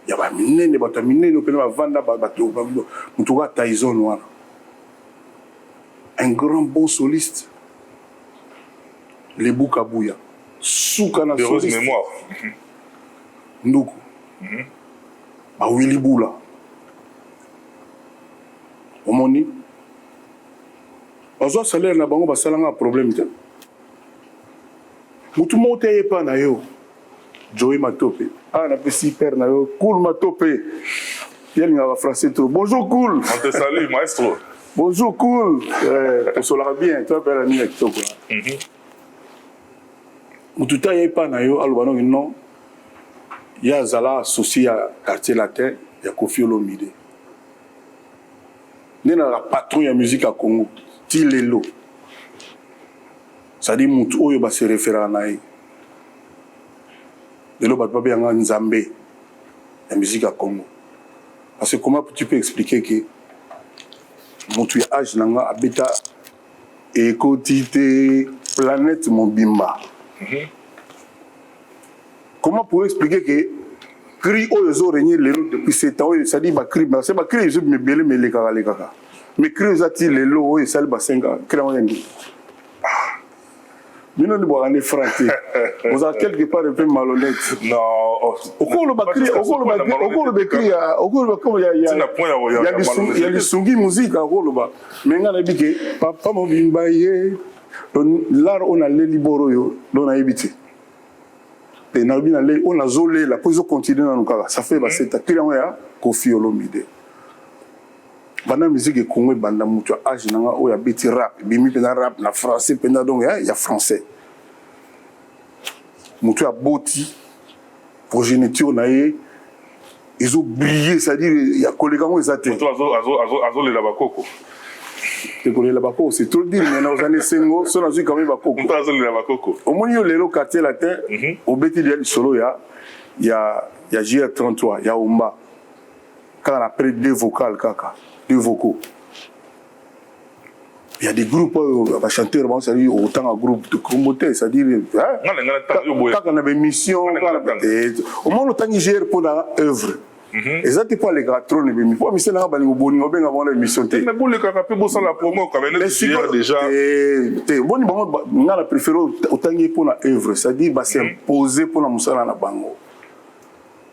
ya ba minene ba minene pe na vanda ba mutuga Tyson wana un grand bon soliste les Boukabouya Soukana de heureuse soliste mémoire. Ndoukou ba Willy Boula omoni bazwa salaire na bango basalanga problème te mutu mo te yepa na yo Joey Matope na pesi père na yo Cool Matope yelinga ba français trop bonjour Cool On te salue, maestro. bonjour Cool on solara bien toi père ami avec toi mutu ta yepa na yo alobano non ya zala associé à quartier latin ya Koffi Olomide nena la patron ya musique à Congo ti lelo c'est-à-dire mutu oyo ba se référant na ye lelo ba ba yanga nzambe la musique à Congo parce que comment tu peux expliquer que mutu ya âge nanga abeta ekotité planète mobimba comment pour expliquer que cri oyo zo régner lelo depuis 7 ans c'est-à-dire ba cri c'est ba cri je me belé me le kaka mais cri zati lelo oyo sali ba 5 ans cri on ndi mino ni boane fraté vous avez quelque part un peu malhonnête Non. okolo ba cri comme il y a les sungi musique okolo ba mais ngana bike papa mo bimba ye l'art on a les liboro yo don a ebité et on a zolé la pose continue dans nous ça fait bah c'est client ya Koffi Olomide bana musique Congo banda mutu âge nanga o ya beti rap bimi pena rap na français pena donc ya français mutu a boti progéniture na ye ils ont brillé c'est-à-dire il y a collègues mo ezate Azo le labakoko. école là bako c'est trop dire mais dans années sengo so na zui quand même bako Azo le labakoko. au moins yo lelo quartier latin au beti de solo ya JR33 ya Omba quand on a pris 2 vocales kaka 2 vocaux il y a des groupes bah chanteurs bon c'est-à-dire autant un groupe de communauté c'est-à-dire quand on avait mission au moins le temps JR pour la œuvre exactement pour les gratron mais pour mission na ba ngoboni obenga bona mission te mais pour le kaka pe bossa la promo quand même déjà boni bango ngala préféré autangi pour la œuvre c'est-à-dire ba s'imposer pour la musala na bango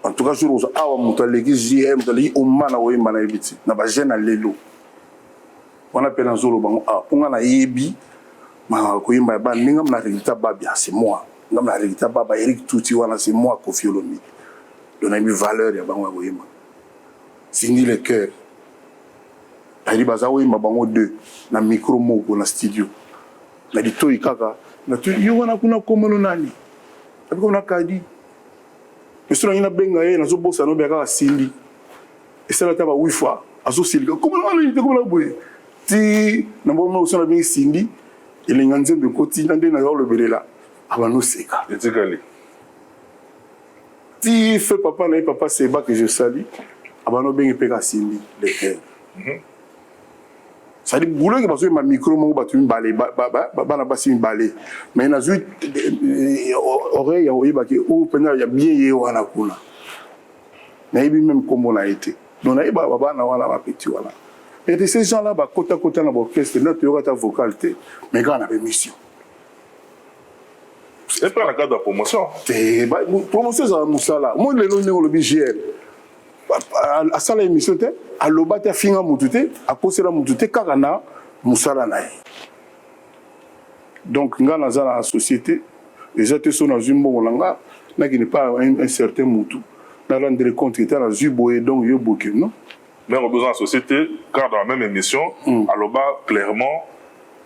en tout cas jour awa muta legi JM dali o mana o imana ebiti na ba jeune lelo on appelle en zolo bango ponga na yebi ma ko yimba ba ninga na résultat ba bien c'est moi ngam na résultat ba Eric Touti wana c'est moi Koffi Olomide donner une valeur ya bango ko yimba sini le cœur ali bazawo yimba bango 2 na micro moko na studio na dito ikaka na tu yo wana kuna komelo nani abiko na kadi Monsieur Nina Benga na zo bossa no beka sindi et ça la taba 8 fois azo silika comme la boye ti na mbomo usona bingi sindi ele nganze de koti na ndena yo le belela abano seka etikali ti fait papa na papa Seba que je salue abano bengi peka sindi le cœur ça dit boulot que parce que ma micro mo batu balé bana basi balé mais na zui oreille ya oyiba ke o pena ya bien ye wana kuna na ibi même comme on a été donc na iba bana wana ba petit wana et de ces gens là ba kota na orchestre na to yota vocalité mais quand on avait mission c'est pas la cadre de promotion te ba promotion ça musala moi le nom le BGL à ça la émission te à l'obate à finga mutute à posera mutute kakana musala na donc ngana za la société les autres sont dans une bonne langa na qui n'est pas un certain mutu na rendre compte que dans zuboé donc yo boké non mais on a besoin de société car dans la même émission à l'oba clairement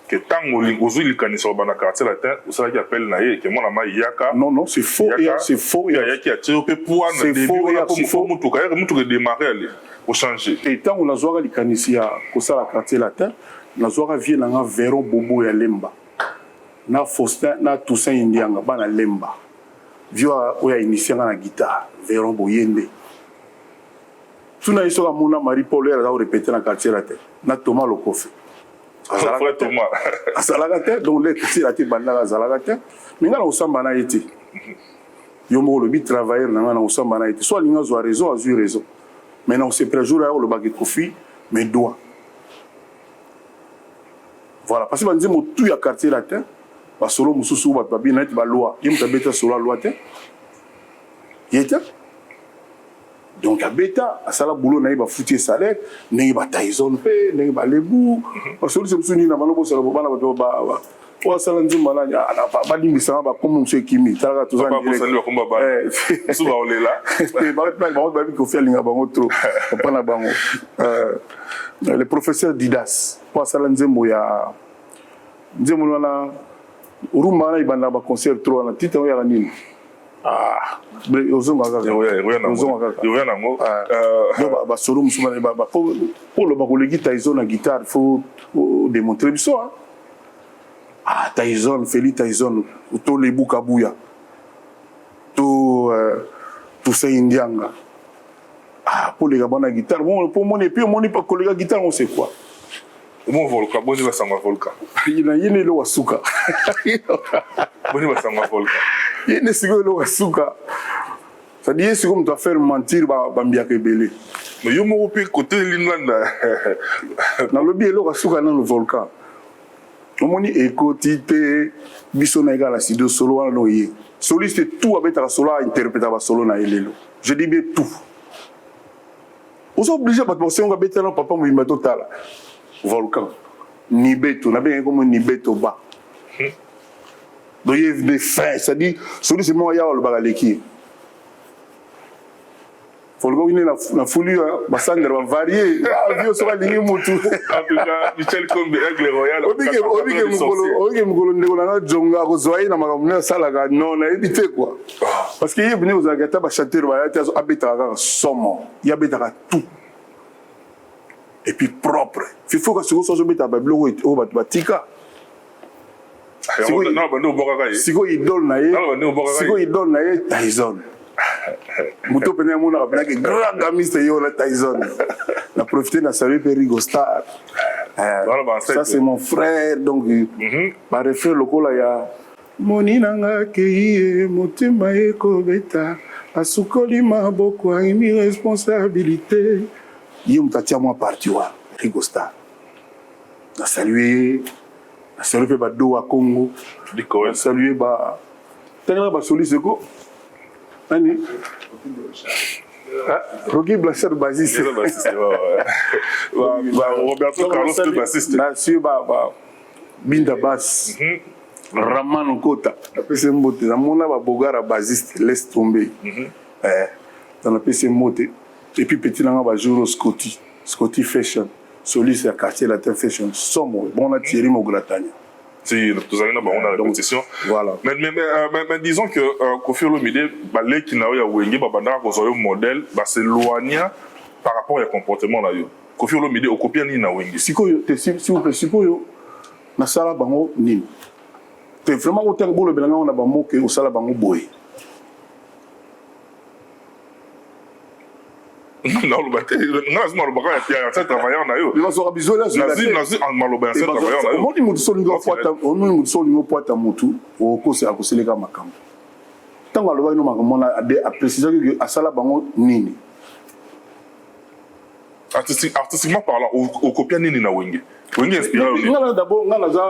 que tant aux îles Kanissa au quartier latin ou ça qui appelle naïe que mon ama yaka non c'est faux c'est faux il y a qui a tiré au point c'est faux comme faut mutu démarrer aller pour changer et tant on a zoa li Kanissa ko ça la quartier latin na zoa vie na Véron Bobo ya Lemba na Faustin na Toussaint Indianga bana lemba vio oya initié na guitare Véron Boyende tuna isoka mona Marie Paul era répéter na quartier la tête na Thomas Lokofe azalaka te donc les petits la tête banda azalaka te mais ngana osamba na été yo mo le bi travailler na ngana osamba na été soit linga zo raison a raison mais non c'est préjour à le baguette Kofi mais doit voilà parce que banzi mo tout ya quartier la tête ba solo mususu ba babina ba loi yim ta beta solo loi te yeta donc a beta asala boulot na ba foutir salaire ne ba Tyson pe ne ba lebu parce que c'est suni na malobo sala bana ba o sala nzimba na ba limbisa ba comme monsieur Kimi tala to zan direct ba komba ba suba olela ba bi ko faire linga bango trop pas na bango le professeur Didas po sala nzembo ya nzembo na urumba na ibanda ba concert trop na titre ya nini ozonga kaka yo nango ba solo musuma ba pour le ba kolegi Tyson na guitare faut démontrer biso Tyson Félix Tyson to le bukabuya to Toussaint Indianga pour les gars na guitare bon pour mon épée mon pas collègue guitare on sait quoi mon volcan boni ba sanga volcan yine lo wasuka boni ba sanga volcan yine sigo lo wasuka ça dit c'est comme tu vas faire mentir ba mbiaka belé mais yo mo pe côté linwanda na lobi lo wasuka na le volcan omoni ekotite biso na egala sido solo wana no ye soliste tout abeta solo interpréter ba solo na elelo je dis bien tout vous obligé pas penser on va beta na papa mo total volcan ni beto na bien comme ni beto ba donc il y a des fins ça dit celui c'est moi ya le bagaleki volcan il na folie ba sandre va varier vieux sera lingi mutu en tout cas Michel Kombe Aigle Royal obike mukolo ndeko na jonga ko zoai na makamuna sala ga non na éviter quoi parce que yebne aux agata ba chanter ba ya tazo abeta ga somo ya beta tout et puis propre. Il faut que ce soit mis à Babylone ou Batika. Si vous idole naïe, si vous idole naïe, Tyson. Mouto pene mona rapena que grand gamiste yo la Tyson. La profiter na saluer Perigo Star. Ça c'est mon frère donc par référé lokola ya moni nanga kei motima eko beta asukoli maboko ami responsabilité. Il m'a moi parti wa Rigo Star. Na saluer ba do à Congo. Na saluer ba tellement ba soliste ko. Ani. Rocky Blanchard bassiste. Roberto Carlos bassiste. Na sur ba Binda Bass. Ramano Kota. PC Mbote na mona ba Bogara bassiste laisse tomber. Dans la PC Mbote. Et puis petit là on va jouer au Scotty Fashion soliste à quartier latin fashion somme bon on a tiré mon gratania si tous allez dans la répétition voilà mais disons que Kofi Olomide balé qui n'a eu à Wenge babanda ko zo modèle ba s'éloigner par rapport au comportement là yo Kofi Olomide au copie ni na Wenge siko si vous principaux yo na sala bango ni te vraiment autant bon le belanga on a ba mo que au sala bango boy non le baté non le baga il y a travaillant na yo il va se rabisoler là nazi en maloba c'est travaillant na yo on dit mutu so lingo poata on nous so lingo poata mutu o ko se akoseleka makambo tango aloba ino makambo na a préciser que asala bango nini artistiquement parlant au copia nini na Wenge inspiré ngala d'abord ngala za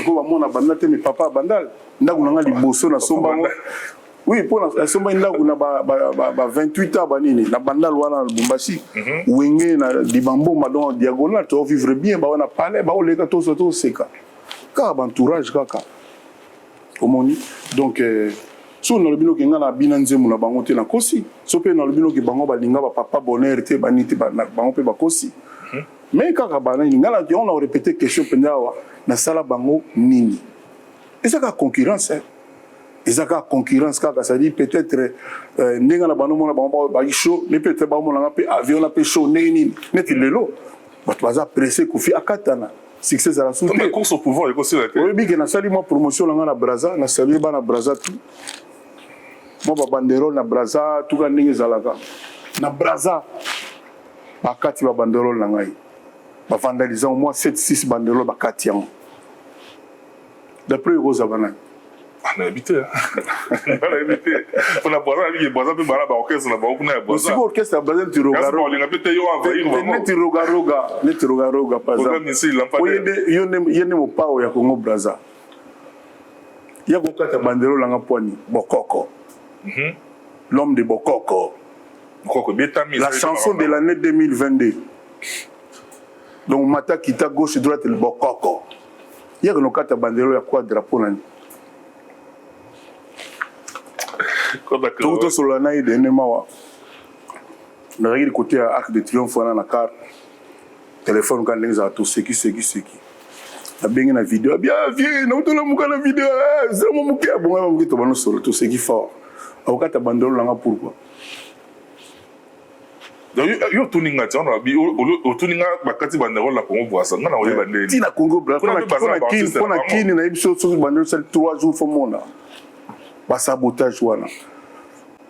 ko ba mona banda te mi papa bandal ndaku nga liboso na somba oui pour la somba ndaku na ba 28 ans banini na bandal wana Lubumbashi Wenge na dibambo madon diagonal to vivre bien ba wana palais ba oleka to seka ka ba entourage kaka komoni donc so na lobino ke ngala bina nzemu na bango te na kosi so pe na lobino ke bango balinga ba papa bonheur te baniti ba bango pe ba kosi mais kaka bana ngala on a répété question pendawa na sala bango nini et ça ka concurrence et ça ka concurrence kaka ça dit peut-être ndenga na bano mona bango ba show mais peut-être ba mona pe avion na pe show nini net lelo ba baza pressé ko fi akatana succès ezala su te course au pouvoir ekosila te oyebi ke nasali mwa promotion na nga na braza nasalie bana braza tu mwa babanderole na braza tuka ndenge ezalaka na braza bakati babanderole na ngai bavandaliza au moins 7-6 banderole bakati yango d'après ekozala nani nayebi te nayebi te mpona braza nabiki braza mpe bana baorchestre na bango kuna ya braza osiko orchestre ya braza olinga mpe te yo envahir neti rogaroga ye nde mopao ya congo braza ya kokata banderole nanga pwani bokoko l'homme de bokoko la chanson de l'année 2022 donc mata kita gauche droite le bokoko ya konokata banderole ya kwa drapeau nani tout solo na ide ne mawa na rigi côté Arc de Triomphe na car téléphone quand les a tout seki la bengi na vidéo bien vieux na utola muka na vidéo zama muka bonga muka to bano solo tout seki fort awakata bandolo langa pourquoi yo tuninga tiana bi o tuninga bakati bandolo la Congo boisa ngana oye bandeli tina Congo bra pona kini na ebiso so bandolo sel 3 jours fo mona ba sabotage wana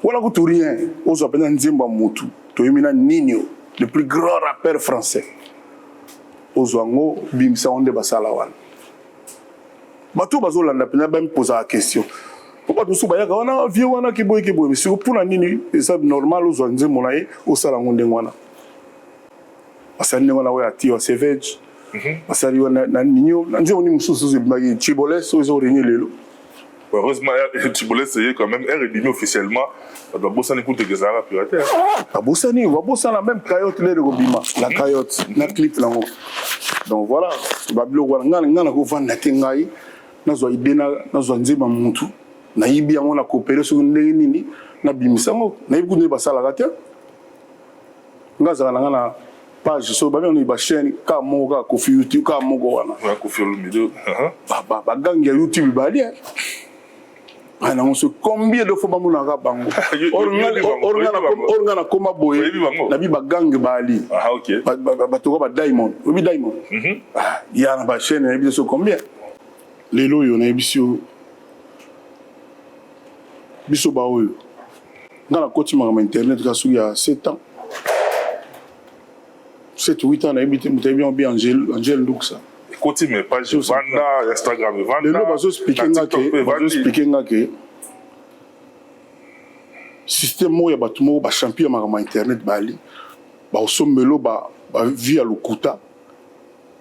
wala ko tout rien ozo pena nzemba mutu to yimina Ninho le plus grand rappeur français ozo ngo bimsa onde basala wana bato bazolanda pena ba me poser la question pourquoi tout ça yaka wana vieux wana kiboy mais c'est pour la nini c'est normal ozo nzembo na ye osala ngonde wana asani wana wa ati savage asali wana na Ninho nzembo ni mususu zibagi chiboles ozo renye lelo. Heureusement, tu voulais essayer quand même. RDB officiellement, doit bosser n'écoute que ça va pirater. Ah, bosser la même caillotte les robima, la caillotte, la clip là. Donc voilà, babilo wana ngana ko vanda tengai, na zo idena, na zo nzema muntu, na yibi yango na coopérer sur ndenge nini, na bimisango, na yibi kunde basala kate. Ngaza ngana page so ba on ba chaîne ka moga ko fi YouTube ka mogo wana. Wa ko fi le milieu. Ba gangi YouTube bali. On se combien de fois bamunaka bango organa koma boye na bi bagange bali OK batoko ba diamond obi diamond ya na ba chaîne na biso combien lelo yo na biso ba oyo ngana koti ma internet ka su ya 7 ans 7-8 ans na bité mutebi bien Angel Luxa côté mais pas je vanda Instagram vanda le bazo expliquer ngake système mo ya batumo ba champion ma internet bali ba osombelo ba via lokuta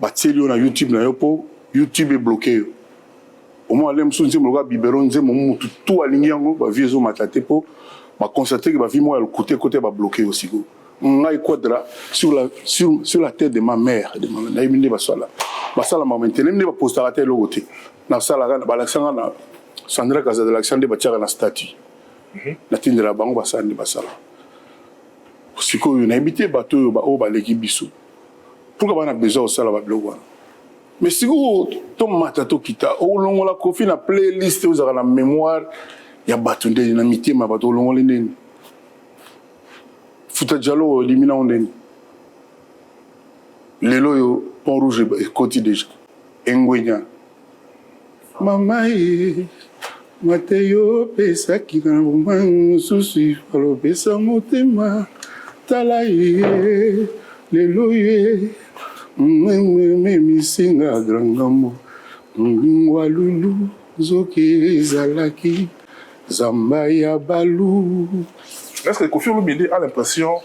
ba tselio na YouTube na yopo YouTube est bloqué au moins les msunzi mo ga biberon nze mo mutu tout alingi yango ba viezo matate po ba constater que ba vie mo ya lokuta côté ba bloqué aussi go ngai quadra sur la tête de ma mère de ma naiminde basala ma maintenant ne ba poster la tête le côté na sala ga ba laksanga na Sandra Casa de l'action de bachaka na statut na tindela bango basandi basala siko yo na habité bato ba o ba leki biso pourquoi bana besoin osala ba blogo mais siko to mata to kita o longola kofi na playlist ozaka na mémoire ya bato ndeni na mitema bato longola ndeni futa jalo limina ondeni lelo yo pont rouge côté déjà engwenya mama Mateo pesa kina bumangu susi falo pesa motema talaye leloye misinga grangambo ngwa lulu zoke zalaki zamba ya balu. Est-ce que Kofi Olomide a l'impression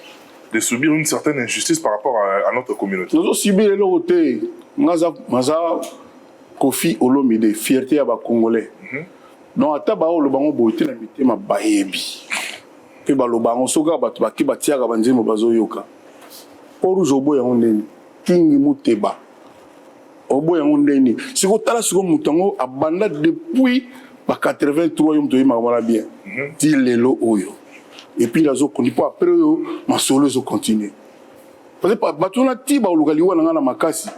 de subir une certaine injustice par rapport à notre communauté? Nous avons subi le côté Maza Kofi Olomide fierté à ba Congolais. Non ata ba o lobango boité na mitema bayebi pe ba lobango soka bato ba ki batiaka banzemo bazoyoka poru zobo ya ndeni kingi muteba obo ya ndeni siko tala siko mutango abanda depuis ba 83 yom toyima mala bien ti lelo oyo et puis lazo kondi po après yo masolo zo continuer parce que bato na ti ba lukali wana na makasi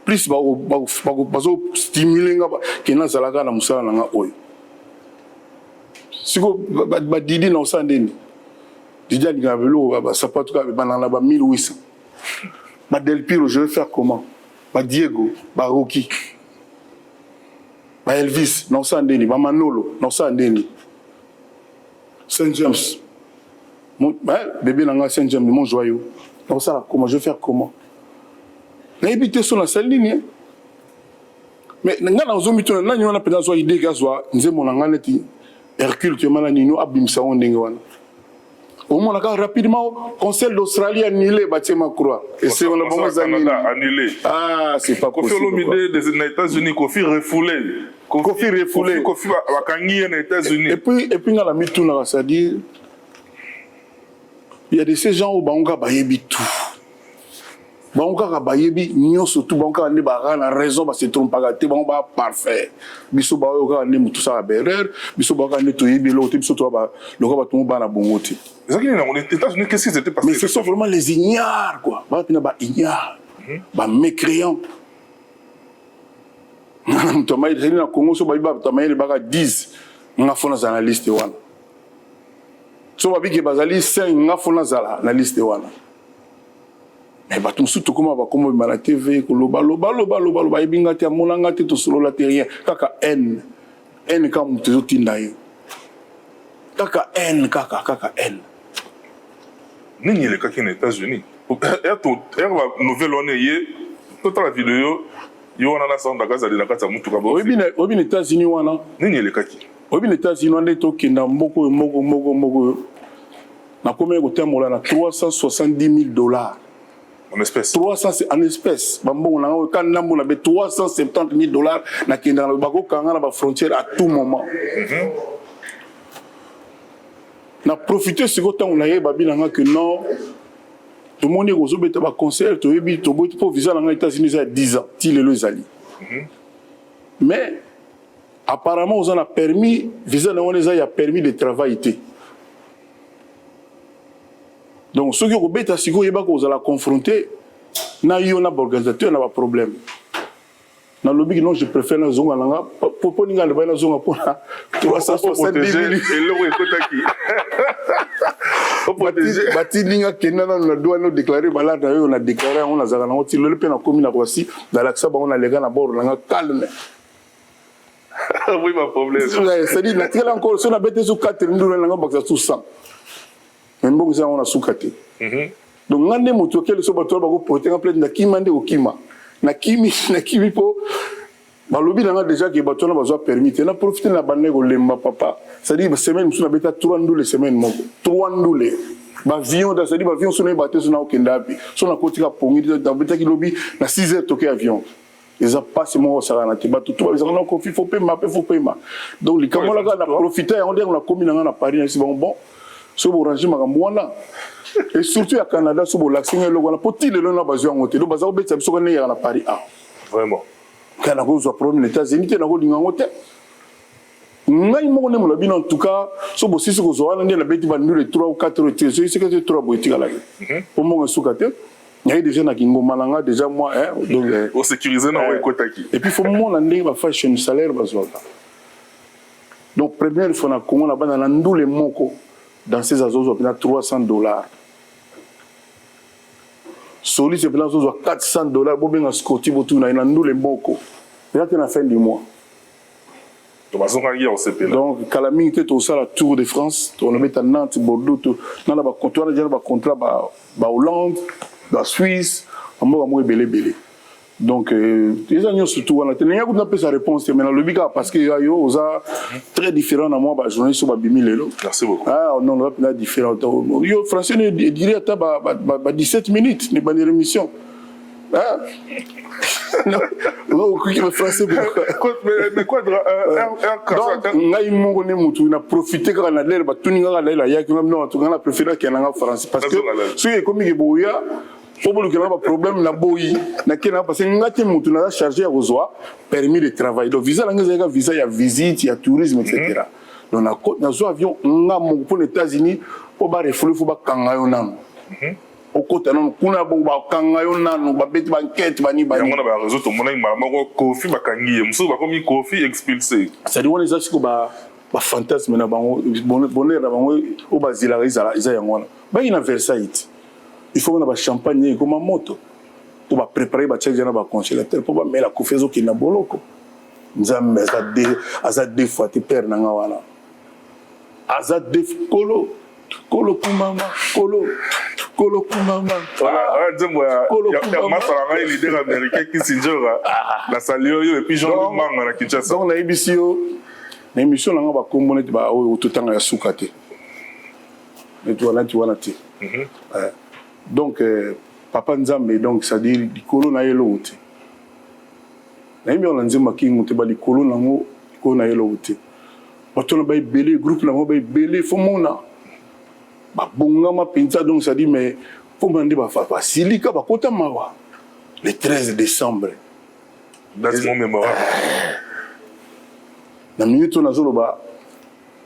plus ba zo stimuler nga ke na zalaka na musala nga oyo siko ba didi na osandeni didi ngabelo ba sapato ka ba na ba 1800 ba del piro je vais faire comment ba Diego, ba Rocky, ba Elvis, non ça ndeni, ba Manolo, non ça ndeni. Saint James, bébé nanga Saint James, mon joyau. Non ça, comment je vais faire comment? Na habité sur la seule ligne. Mais nga na zo mitona na nyona pena zo idée gazwa, nze monanga neti Hercule tu mana nino abimsa ondenge wana. Au moins, rapidement, Conseil d'Australie annulé, Batima Croix. Et c'est on a annulé. Ah, c'est pas possible. Kofi Olomide des États-Unis, Kofi refoulé. Kofi refoulé. Kofi Wakangi aux États-Unis. Et puis, on a mis tout là, c'est-à-dire, il y a de ces gens où Baonga Bayebi tout. Baonga Bayebi, Nyon surtout, Baonga ne ba na raison, ba se trompe pas, Baonga parfait. Biso Baonga ne tout ça à Berrer, Biso Baonga ne tout yebi l'autre, Biso toi ba, le roi ba tout ba na bongote. Aux États-Unis, qu'est-ce qui s'était passé? Mais ce sont vraiment les ignares, quoi. Bah, ignares, bah, mécréants. Thomas, il y a un Congo, il y a 10, on a fait dans la liste. So, il y a 5, on a fait dans la liste. Mais bah, tout surtout comment va comment la TV, loba, et bien, il y a mon angate, tout solo la terre, kaka N comme tu es là. Kaka N. Nini le cas qui est aux États-Unis. La nouvelle année, toute la vidéo, il y a un ensemble de gaz à la carte à Moutoukaba. Oui, bien les États-Unis, Nini le cas qui. Oui, bien les États-Unis, on est toqué dans beaucoup. Na combien de temps on a $370,000 en espèces. 300 en espèces. Bambo on a quand on a $370,000 na kenda na bako kanga na ba frontière à tout moment. Na profiter ce que on a eu babina que non tout le monde est aux obéta ba concert to yebi to boit pour visa dans les États-Unis à 10 ans til les ali. Mais apparemment on a permis visa dans les a permis de travailler. Donc ceux qui ont bêta si vous yeba ko la confronter na yo na organisateur na ba problème. Na lobby non je préfère na zonga nanga pour ninga le na zonga pour 370,000 et le ekotaki. Bati linga kenana na doit nous déclarer balade on a déclaré on a zaka na oti le pe na commune na Kwasi dans l'accès on a les gars na bord nanga calme. Oui ma problème. C'est dit na tela encore so na bête sous 4 nduro nanga baksa sous 100. Même bon ça on a sous 4. Donc ngande moto kele so bato ba ko porter en plein na kimande o kima. Na kimi po balobi nanga déjà que bato na bazwa permis na profiter na bande ko lemba papa. C'est-à-dire semaine sous na beta 3 ndule semaine moko. 3 ndule. Ba avion da c'est-à-dire ba avion sous na bateau sous na okenda pi. So na kotika pongi da beta ki lobi na 6 heures toquer avion. Les a pas c'est mon ça na te bato tout ils ont confié faut payer donc les camola na profiter on dit on a commis na Paris c'est bon so bo ranger makambo wana et surtout à Canada so bo l'accès le wana poti le na bazwa ngote do bazao betsa biso ko ne ya na Paris vraiment kana ko zo problème les États-Unis te na ko linga ngote ngai mo ne mo labina en tout cas so bo sisi ko zo wana na beti ba ndule 3 ou 4 heures c'est que 3 boiti kala pour mo sukate il y a déjà na kingo malanga déjà moi donc au sécuriser na ekotaki et puis faut mo na ndenge ba fashion salaire bazwa donc première fois na Congo na bana na ndule moko dans ces azos on a $300. Soli c'est plein azos $400 bon ben scoti botu na ndule moko là que na fin du mois donc Kalami était au la Tour de France on le met à Nantes Bordeaux dans la contrat déjà ba contrat ba Hollande ba Suisse on belé donc les agneaux surtout on a tenu à peu sa réponse mais dans le biga parce que yo ça très différent à moi ba journaliste ba bimi lelo merci beaucoup non on va différent yo français ne dirait à ba 17 minutes ne pas une émission non qui va français mais quoi donc ngai mongo ne mutu na profiter quand na l'air ba tuninga la ya ki même non tu na préférer qu'il na français parce que ce qui comme boya faut que le problème na boyi na kena parce que ngati mutu na chargé à rezoa permis de travail donc visa la visa ya visite ya tourisme etc. donc na zo avion nga mo pour les États-Unis pour ba refouler faut ba kanga yo nan au côté non kuna bo ba kanga yo nan ba beti ba enquête ba ni ba on a ba réseau to mona ma mako Kofi ba kangi muso ba komi Kofi expulsé ça dit on les a siko ba fantasme na bango bonheur na bango au bazila isa ya ngona ba ina Versailles il faut qu'on ait champagne comme un moto. pour préparer ba check na ba congélateur pour ba mela kofezo ki na boloko nzambe aza deux fois te père nanga wana aza deux kolo kumama kolo kumama voilà nzembo ya masala ngai leader américain qui sinjora la salio yo et puis Jean Manga na Kinshasa donc na ebisio na émission nanga ba kombo neti ba oyo totanga ya suka te wana te donc papa nzambe donc c'est-à-dire likolo na yelo te na yemi on nzemba kingo te ba likolo nango ko na yelo te bato na ba belé groupe na ba belé fo mona ba bongama penza donc c'est-à-dire mais faut mande ba fa silika ba kota mawa le 13 décembre that's mon mémorable na minute na zolo ba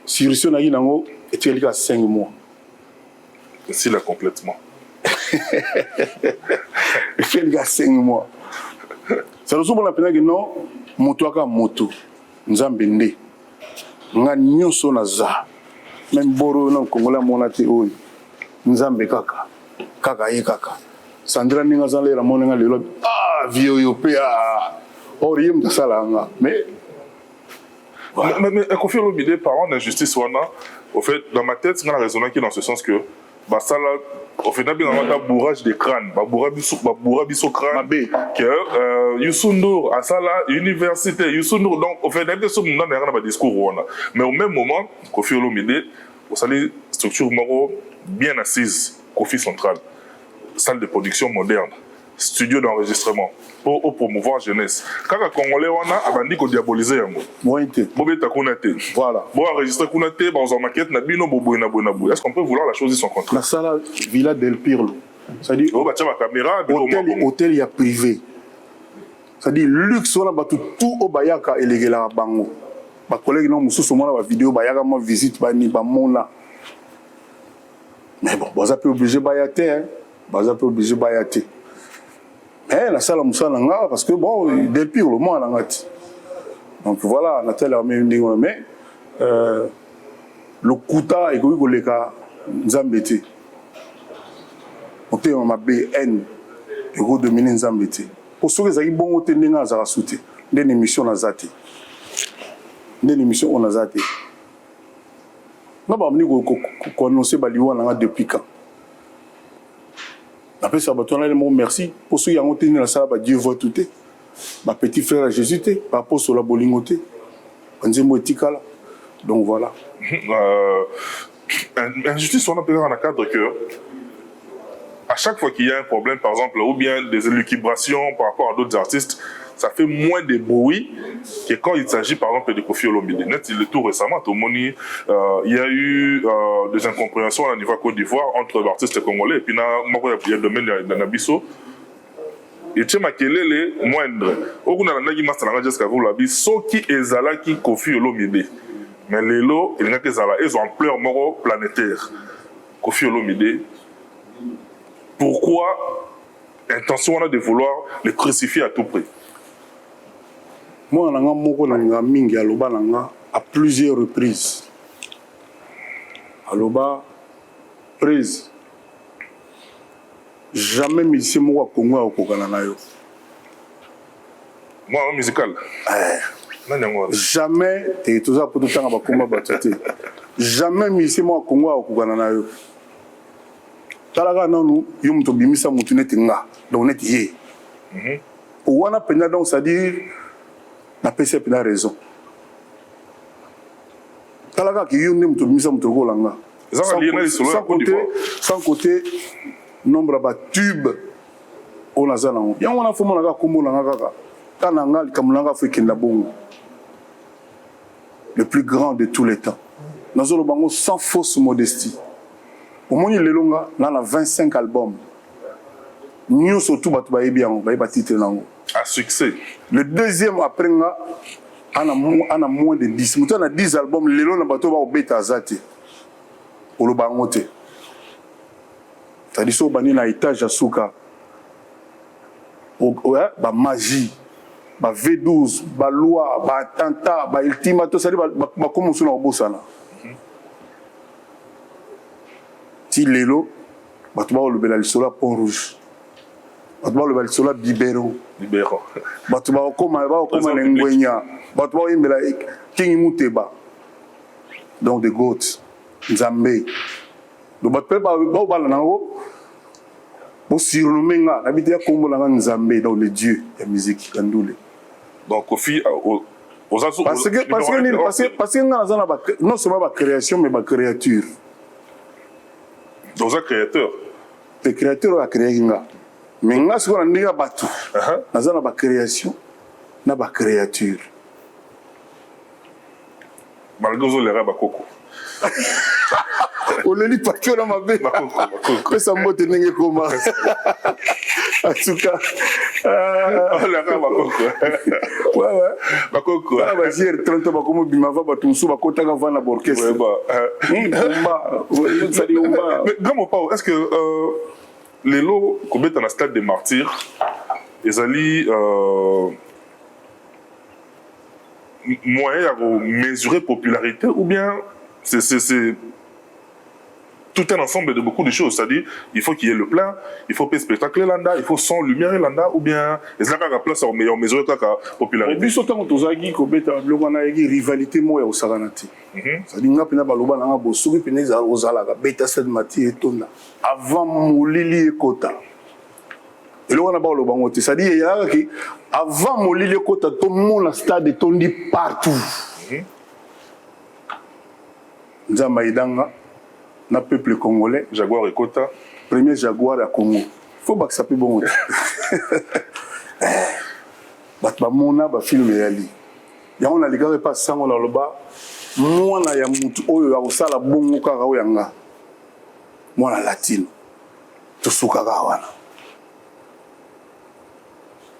sirisi na yinango etelika 5 mois si là complètement il fait le 5 mois ça nous sommes que non moto aka moto nzambe nde nga nyonso na za même boro na kongola monate oyo nzambe kaka ye kaka Sandra ninga zalera monenga lelo vieux yo pe or yem ta salanga mais Kofi Olomide parlant d'injustice wana au fait dans ma tête nga raisonnement qui dans ce sens que bah ça là au fait n'a bien un bourrage des crânes bah bourra biso crâne que Youssou à ça là université Youssou donc au fait d'être sur dans un discours wana mais au même moment Kofi Olomide au salut structure moro bien assise Kofi central salle de production moderne studio d'enregistrement pour promouvoir jeunesse kaka congolais wana abandi ko diaboliser yango mointe bobeta kunate voilà bon enregistrer kunate ba en maquette na bino bobo na est-ce qu'on peut vouloir la chose de son contraire la salle Villa del Pirlo ça dit oh ba tia ba caméra hôtel ya privé ça dit luxe wana ba tout au bayaka elegela bango ba collègue non mususu mona ba vidéo bayaka ma visite ba ni ba mona mais bon baza peu obligé bayate hein baza peu obligé bayate mais la salle Moussana nga parce que bon del Pirlo moi na ngati donc voilà Nathalie a mis mais le kuta et ko leka nzambete ote ma BN et ko dominer nzambete pour ceux qui bon ote ndinga za souté ndene émission na zati ndene émission on a zati na ba mni ko annoncer baliwa na depuis quand après ça, merci pour ceux qui ont tenu la salle, Dieu voit tout. Ma petit frère Jésus, par rapport sur la bolingoté, donc voilà. Injustice, on a peut-être un cadre que à chaque fois qu'il y a un problème, par exemple, ou bien des élucubrations par rapport à d'autres artistes, ça fait moins de bruit que quand il s'agit par exemple de Kofi Olomide. Le tout récemment, il y a eu des incompréhensions au niveau Côte d'Ivoire entre l'artiste congolais et puis il y a le domaine de Nabiso. Et tu sais, les moindres. Au bout de la master jusqu'à vous la bis, ceux qui ezala qui Kofi Olomide. Mais les lots, ils ont ampleur moro planétaire. Kofi Olomide. Pourquoi intention on a de vouloir le crucifier à tout prix? Moi, je suis à plusieurs reprises. Aloba, prise. Jamais musicien moi Congo au Kogananayo. Moi, musical. Jamais, et tout ça pour tout le temps à combat battu. Jamais musicien moi Congo au Kogananayo. Talaga nanu yum to bimisa mutu neti nga donc neti ye. Wana pena donc ça dire na PC pena raison. Talaga ki yum mutu bimisa mutu ko langa. Sans côté nombre ba tube on a zana. Ya wana fo mona ka kombo langa kaka. Kananga kamulanga fo kinda bongo. Le plus grand de tous les temps. Nazolo bango sans fausse modestie. Au moins, il y a 25 albums. Nous, surtout, nous avons titre. À succès. Le deuxième, après, on a moins de 10. Nous avons 10 albums. Les gens ont bêta zati. Pour le bangote. C'est-à-dire que nous avons étage à Souka. Magie. V12, loi, attentat, ultima, tout ça. Comment on a besoin de si l'élo, tu vas le Pont Rouge. bato baloba lisolo ya bibero bato bakokoma na ngwenya bato bakoyembela kingi muteba donc de goat nzambe do bato mpe baobala nango bosurnomme nga nabi te ya kombo na nga nzambe donc le dieu ya musique kandule donc Kofi parce que nga naza na non seulement bacréation mais bacréature donc un créateur te créateur oyo akréaki nga mais nga sikoyo na ndenge ya bato naza na bacréation na bacréature malgré ozolera bakoko oleli paki na mabe pesa mbote ndenge ekoma atuka basiere 30 bakomo bima va bato mosusu bakotaka va na borchestre grand mopao est ce que lelo kobeta na stade des martyrs ezali moyen ya komesurer popularité ou bien c'est tout un ensemble de beaucoup de choses, c'est-à-dire il faut qu'il y ait le plein, il faut payer spectacle landa, il faut son lumière landa ou bien est-ce que la place au meilleur mesure que la popularité. Biso tant que tozaki kobeta biloko na yaki rivalité moya osaganati. C'est-à-dire nga pena baloba na bo soki pena za ozala ka beta cette matière etonda avant molili ekota. Eloko na ba loba ngote, c'est-à-dire ya ki avant molili ekota tout le monde na stade etondi partout. Nzamba idanga na peuple congolais, Jaguar et Kota, premier Jaguar à Congo. Faut pas que ça puisse bon. Batba mona ba film yali. Ya on a les gars pas sango na loba. Mwana ya mutu oyo ya osala bongo kaka oyanga. Mwana latino. Tosuka ka wana.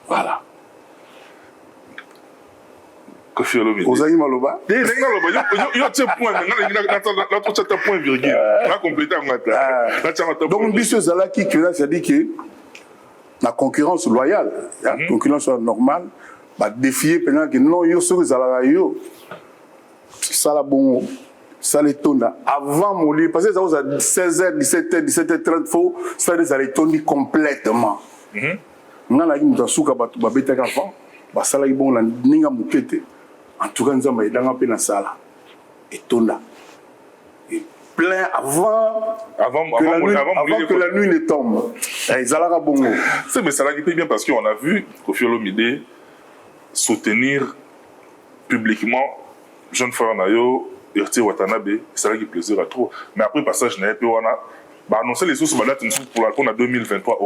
Voilà. Kofi Olomide. Ozali maloba. Yo tiens point, na point virgule. Na compléter ngata. Donc biso zala qui c'est-à-dire que la concurrence loyale, la concurrence normale, va défier pendant que non yo so zala yo. Ça la bon ça les tourne avant mon lit parce que ça aux 16h 17h 17h30 faut ça les allait tourner complètement. On a une suka ba beta avant, ba sala bon na ninga mukete. En tout cas, nous avons été dans sala et tonda. Et plein avant que la nuit ne tombe. Ils allaient à Bongo. C'est mais ça l'a été bien parce qu'on a vu Kofi Olomide soutenir publiquement jeune frère Nayo, Erti Watanabe. Ça l'a eu plaisir à trop. Mais après passage, on a annoncé les sources pour la 2023.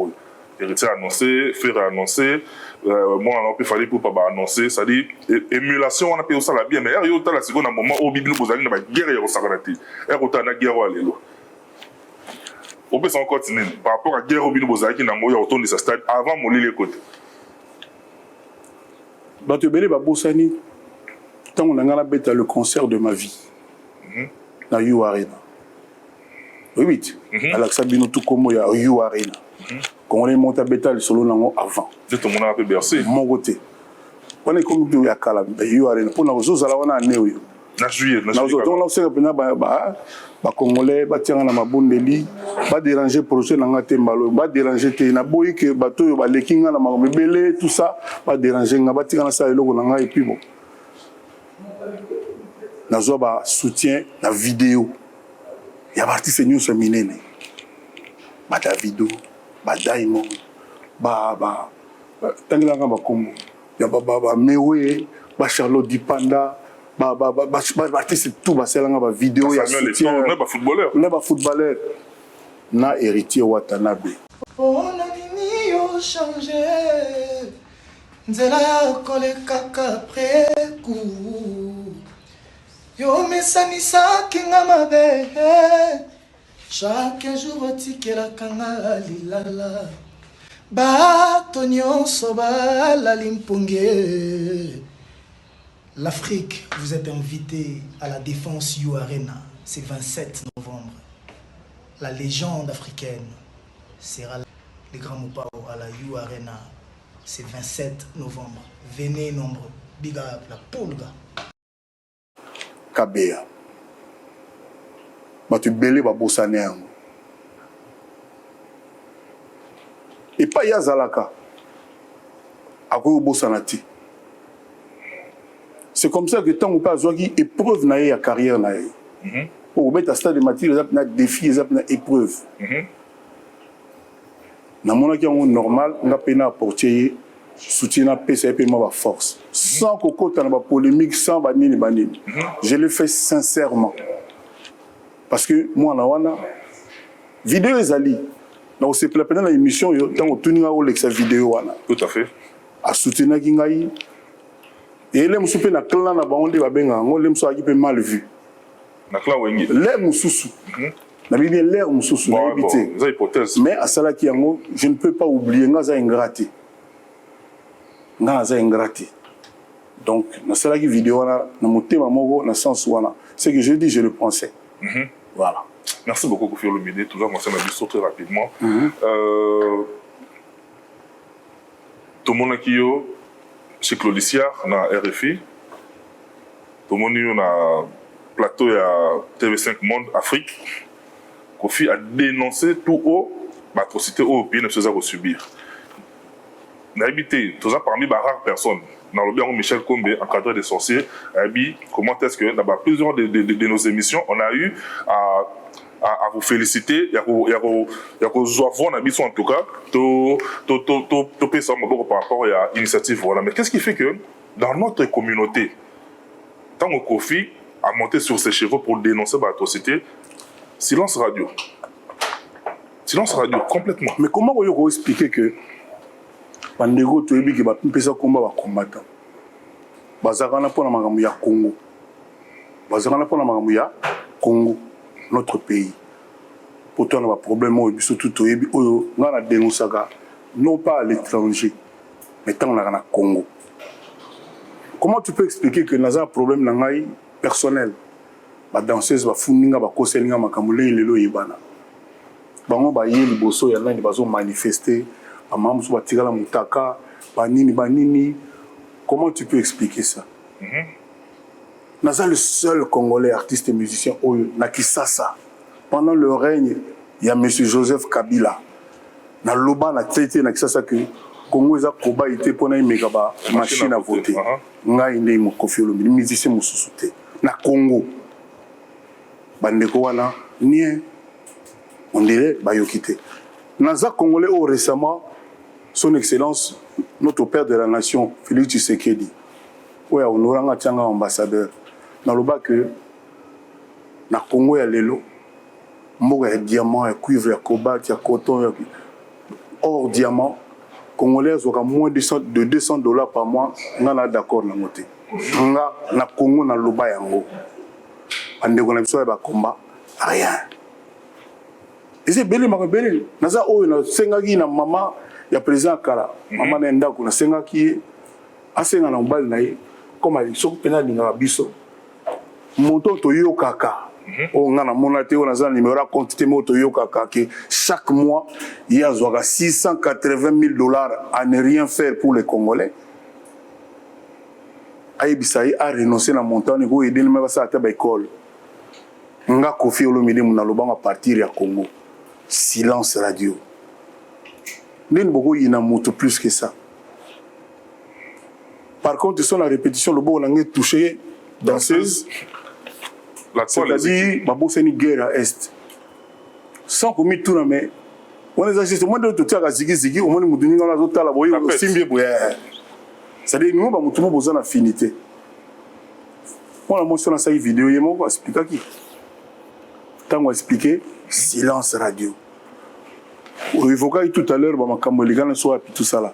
Héritier annoncé, frère annoncé, moi on a pu faire pour pas annoncer, c'est-à-dire émulation on a payé ça la bien mais il y a la seconde moment au bible vous allez na guerre ya sagrati et autant na guerre alelo on peut s'en continuer par rapport à guerre au bible vous allez qui na moya autour de ce stade avant molile côté bato belé ba bosani tant on a ngala beta le concert de ma vie na You Arena oui Alexa Bino tout comme ya You Arena quand on est monté à Bétal solo nango avant c'est tout le monde a peu bercé mon côté on est comme du yakala You Arena pour nous zala wana neo yo na juillet donc là c'est pena ba congolais ba tianga na mabondeli ba déranger projet nanga tembalo ba déranger te na boyi que bato yo ba lekinga na mabele tout ça ba déranger nga ba tinga na ça eloko nanga et puis bon na zo ba soutien la vidéo ya artiste nyuso minene ba Davido ba Diamond ba tangilanga bakombo ya ba Mewe ba Charlotte Dipanda ba artiste tout ba selanga ba vidéo ya soutien na ba footballeur na Héritier Watanabe on a nini yo changer nzela ya kolekaka après coup yo mesanisa kinga mabe chaque jour otikelaka nga lilala bato nyonso balali mpunge. L'Afrique, vous êtes invité à la Défense You Arena, c'est 27 novembre. La légende africaine sera les grands Mopao à la You Arena, c'est 27 novembre. Venez nombreux, big up la Pulga. Kabea. Bato belé ba bosane yango. et pas yazalaka akoyo bosanati. C'est comme ça que tant ou pas zoaki épreuve na ya carrière na ye. Pour mettre à stade de matière les apna défi les apna épreuve. Na mona ki normal nga pena apporter soutien à PCP ma force sans kokota na ba polémique sans ba nini ba nini. Je le fais sincèrement parce que moi na wana vidéo ezali na se plapena na émission yo tant otuninga o lexa vidéo wana tout à fait a soutenir ki ngai et les musupe na clan na ba onde ba benga ngo les musu aki pe mal vu na clan wengi les mususu na bien l'air mususu na habité mais à cela qui yango je ne peux pas oublier nga za ingraté nga za ingraté donc na cela qui vidéo na motema moko na sens wana c'est que je dis je le pensais voilà. Merci beaucoup Kofi Olomide, toujours moi ça m'a dit très rapidement. Tout le monde qui est chez Claudiciard, na RFI, tout le monde qui est na plateau à TV5 Monde Afrique, Kofi a dénoncé tout haut l'atrocité au pays ne faisait subir. N'a habité, tout ça parmi les rares personnes. Dans le bien Michel Kombe, encadré des sorciers, a dit comment est-ce que dans plusieurs de nos émissions, on a eu à vous féliciter, il y a en tout cas, par rapport à l'initiative. Voilà. Mais qu'est-ce qui fait que dans notre communauté, tant que Kofi a monté sur ses chevaux pour dénoncer l'atrocité, silence radio. Silence radio, complètement. Mais comment vous expliquer que Bandego toyebi ke bapesa komba ba combattant bazakana pona makambo ya Congo bazakana pona makambo ya Congo notre pays pourtant on a problème au biso tout toyebi oyo ngana dénonçaka non pas à l'étranger mais tant on a na Congo. Comment tu peux expliquer que naza un problème na ngai personnel ba danseuse ba funinga ba koselinga makambo lelo yebana bango ba yeli boso ya nani bazo manifester. Comment tu peux expliquer ça? Naza le seul Congolais artiste et musicien na Kisasa. Pendant le règne, il y a M. Joseph Kabila. Na loba na traité na Kisasa que Congo eza koba ite pona imeka ba machine à voter. Ngai ndé mo Kofi Olomide musicien mususu te. Na Congo. Bandeko wana nie on dirait bayokite. Naza Congolais récemment Son Excellence, notre père de la nation, Félix Tshisekedi, où on a un ambassadeur. Dans le bas que, na Congo, il y a l'élo, il y a diamant, il y a cuivre, il y a cobalt, il y a coton, or diamant, Congolais ont moins de $200 par mois, on a d'accord na moté. Na Congo, na loba yango. Ande on a besoin de combat, rien. Et c'est belé, belé. Naza oh, na sengaki na maman. Il y a président Kala, maman nenda kuna senga qui a senga na mbali na ye comme il so pena linga biso monto to yo kaka on ngana monate on a numéro quantité moto yo kaka que chaque mois il y a $680,000 à ne rien faire pour les Congolais. Aïbisaï a renoncé na montant ko aider le même ça à ta école. Nga Kofi Olomide muna lobanga partir ya Congo. Silence radio. Il y a beaucoup plus que ça. Par contre, sur la répétition, le bon on a touché danseuse. C'est-à-dire, c'est une guerre à Est. Sans qu'on mette tout dans mais on est assisté. Moi, de tout ça, zigi, au moins, nous donnons la autre la boye. C'est-à-dire, nous, nous avons besoin d'affinité. On a mentionné ça, une vidéo, on va expliquer qui. Tant qu'on expliquer, silence radio. Au évoqué tout à l'heure, les soit tout ça là.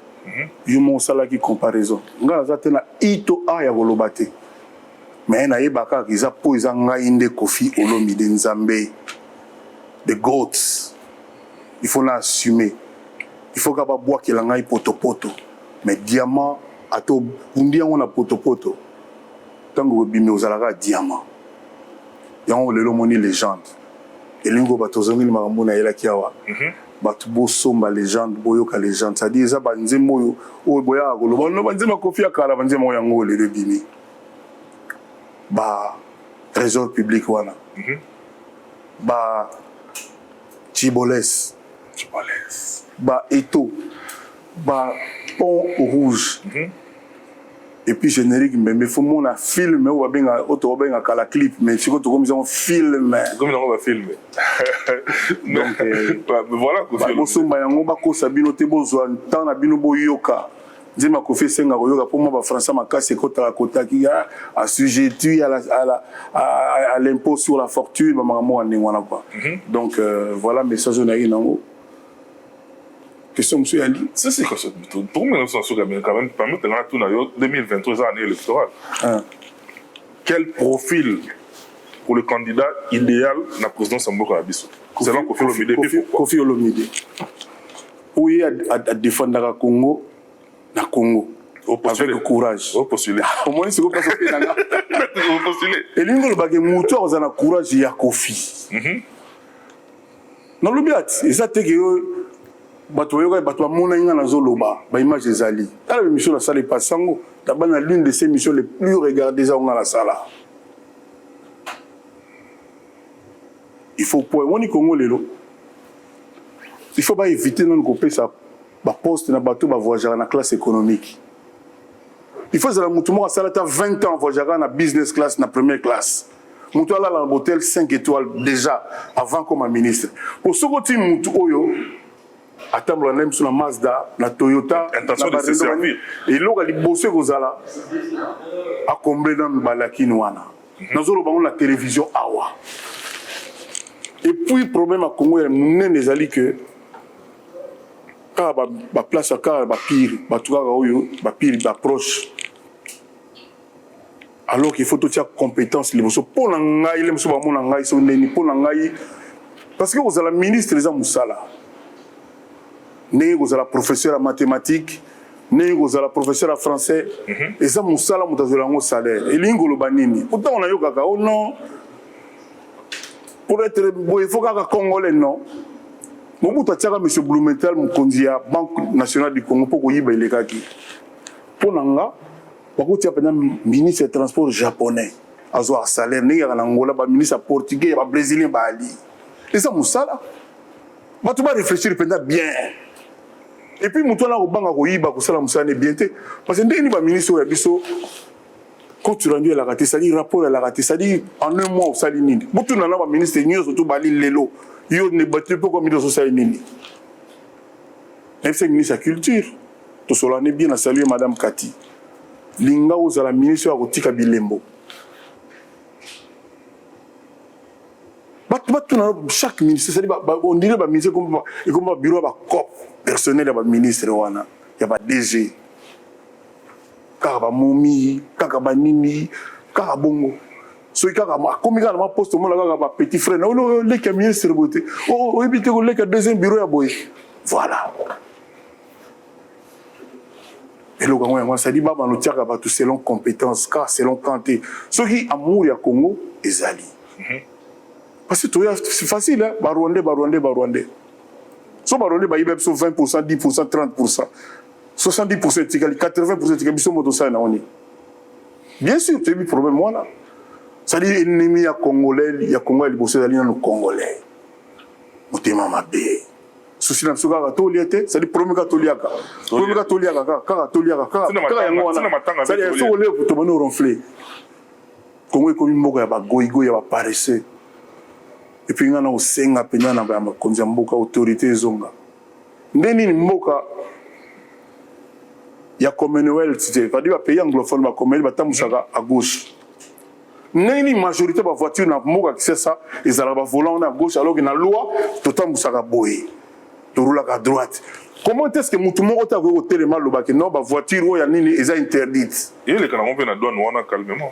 Il y a un qui comparaison. Il y a un ito a ya golobate. Mais il y a un qui a posé un Kofi Olomide Nzambe. The goats. Il faut l'assumer. Il faut qu'il y ait un bois qui est poto. Mais diamant, à tout, on a poto. Tant que vous avez un diamant. Il y a une légende. Et il y a une légende. Batubo somba légende boyoka légende ça dit ça banzembo yo o boya ko lo banzema Kofi akala banzema yango le bimi ba trésor public wana ba Chiboles ba Eto, ba Pont Rouge. Et puis générique, mais il faut mon film ou bien un la clip, mais si tu comme un film. Comme on va filmer. Donc voilà. Boso mayango ba ko sabino te bozo temps na bino boyoka. Dima ko fait senga koyoka pour moi ba français makase kota kota ki assujetti à l'impôt sur la fortune ba mamo wana quoi. Donc voilà message na yango. Question monsieur Ali. C'est quoi ça? Pour moi, quand même, parmi les 2023 année électorale. Quel profil pour le candidat idéal de la présidence Mboka Abisso? Selon Kofi Olomide. Kofi Olomide. Oui, à défendre le Congo, na Congo. Avec le courage. Au postuler. Au moins, c'est quoi ça fait là? Au postuler. Et l'ingol bagé mouto, on a le courage ya Kofi. Non, le biat, et ça t'es que bato mona inga na zoloba ba image ezali tala émission la salle passango tabana l'une de ces missions les plus regardées à la salle. Il faut pour on y Congo lelo il faut pas éviter non couper ça ba poste na bateau ba voyager na classe économique. Il faut ça mutu mo sala ta 20 ans voyager na business class na première classe. Mutu ala la hôtel 5 étoiles déjà avant comme ministre. Pour ce côté mutu oyo attendre la même sur la Mazda, la Toyota, intention de se servir. Et là, il bosse Gozala à combler dans le balaki noana. Nous avons la télévision awa. Et puis le problème à Congo, il y a que quand la place à car, la pire, la pire, l'approche. Alors qu'il faut toutes ces compétences, les pour l'angaï, les pour l'angaï, pour l'angaï, parce que vous avez la ministre des Amoussala. Vous avez professeur en mathématiques, vous avez professeur en français, et ça, vous avez un salaire. Et l'ingolo banini. Pourtant, on a eu un non. Pour être il faut qu'un Congolais, non. Mon bout à M. Blumenthal, mon condia, Banque nationale du Congo, pour qu'il y ait les kaki. Pour Nanga, pour qu'il y ait un ministre des Transports japonais, à un salaire, il y a un Angola, un ministre portugais, un brésilien, Bali. Et ça, Moussala. Tu vas réfléchir bien. Et puis, nous avons dit que ça est bien. Parce que nous avons ministre quand tu rendu à la raté, c'est-à-dire rapport à la raté, c'est-à-dire en un mois, ça l'est. Nous avons ministre surtout Bali Lelo. Il ne battu pas comme il doit se nini. C'est ministre de la culture. Tout cela est bien à saluer Madame Kati. Linga aux la ministre à Rotika Bilembo. Chaque ministre, c'est-à-dire on dirait que ministre comme un bureau à COP personnel à ministre wana, il y a DG. Kaba momi, kaba nini, kaba bongo. So kaba comme il y a un poste moi là petit frère, oh le qui ministre beauté. Oh éviter le qui deuxième bureau à boy. Voilà. Et le gars moi ça dit baba no tiaka ba tout selon compétence, car selon quantité. Ce qui amour ya Congo ezali. Parce que c'est facile, hein? Barwandais. So Barwandais, il y a 20%, 10%, 30%. 70%, 80%, bien sûr, c'est le problème, moi. C'est-à-dire, l'ennemi à Congolais, il y a Congolais, il y a les Congolais. Motema Mabe. Souci d'un souga catholique, c'est le premier catholique. Premier catholique, c'est-à-dire, si on lève pour te mener au ronfler. Congo est comme une moga, il y a goïgo, il y a paresseux. Et puis, il y a un senga, il y a une autorité zonga. Ndeni mboka ya Commonwealth, c'est-à-dire pays anglophone, Commonwealth, à gauche. Ndeni majorité de la voiture na mboka qui c'est ça, ils ont la volant à gauche alors qu'il y a la loi, tout le monde à boye, tout roule à droite. Comment est-ce que tout le monde a vu au téléma le non, la voiture où il y a nini, ils ont interdite. Et les canards ont douane wana calmement.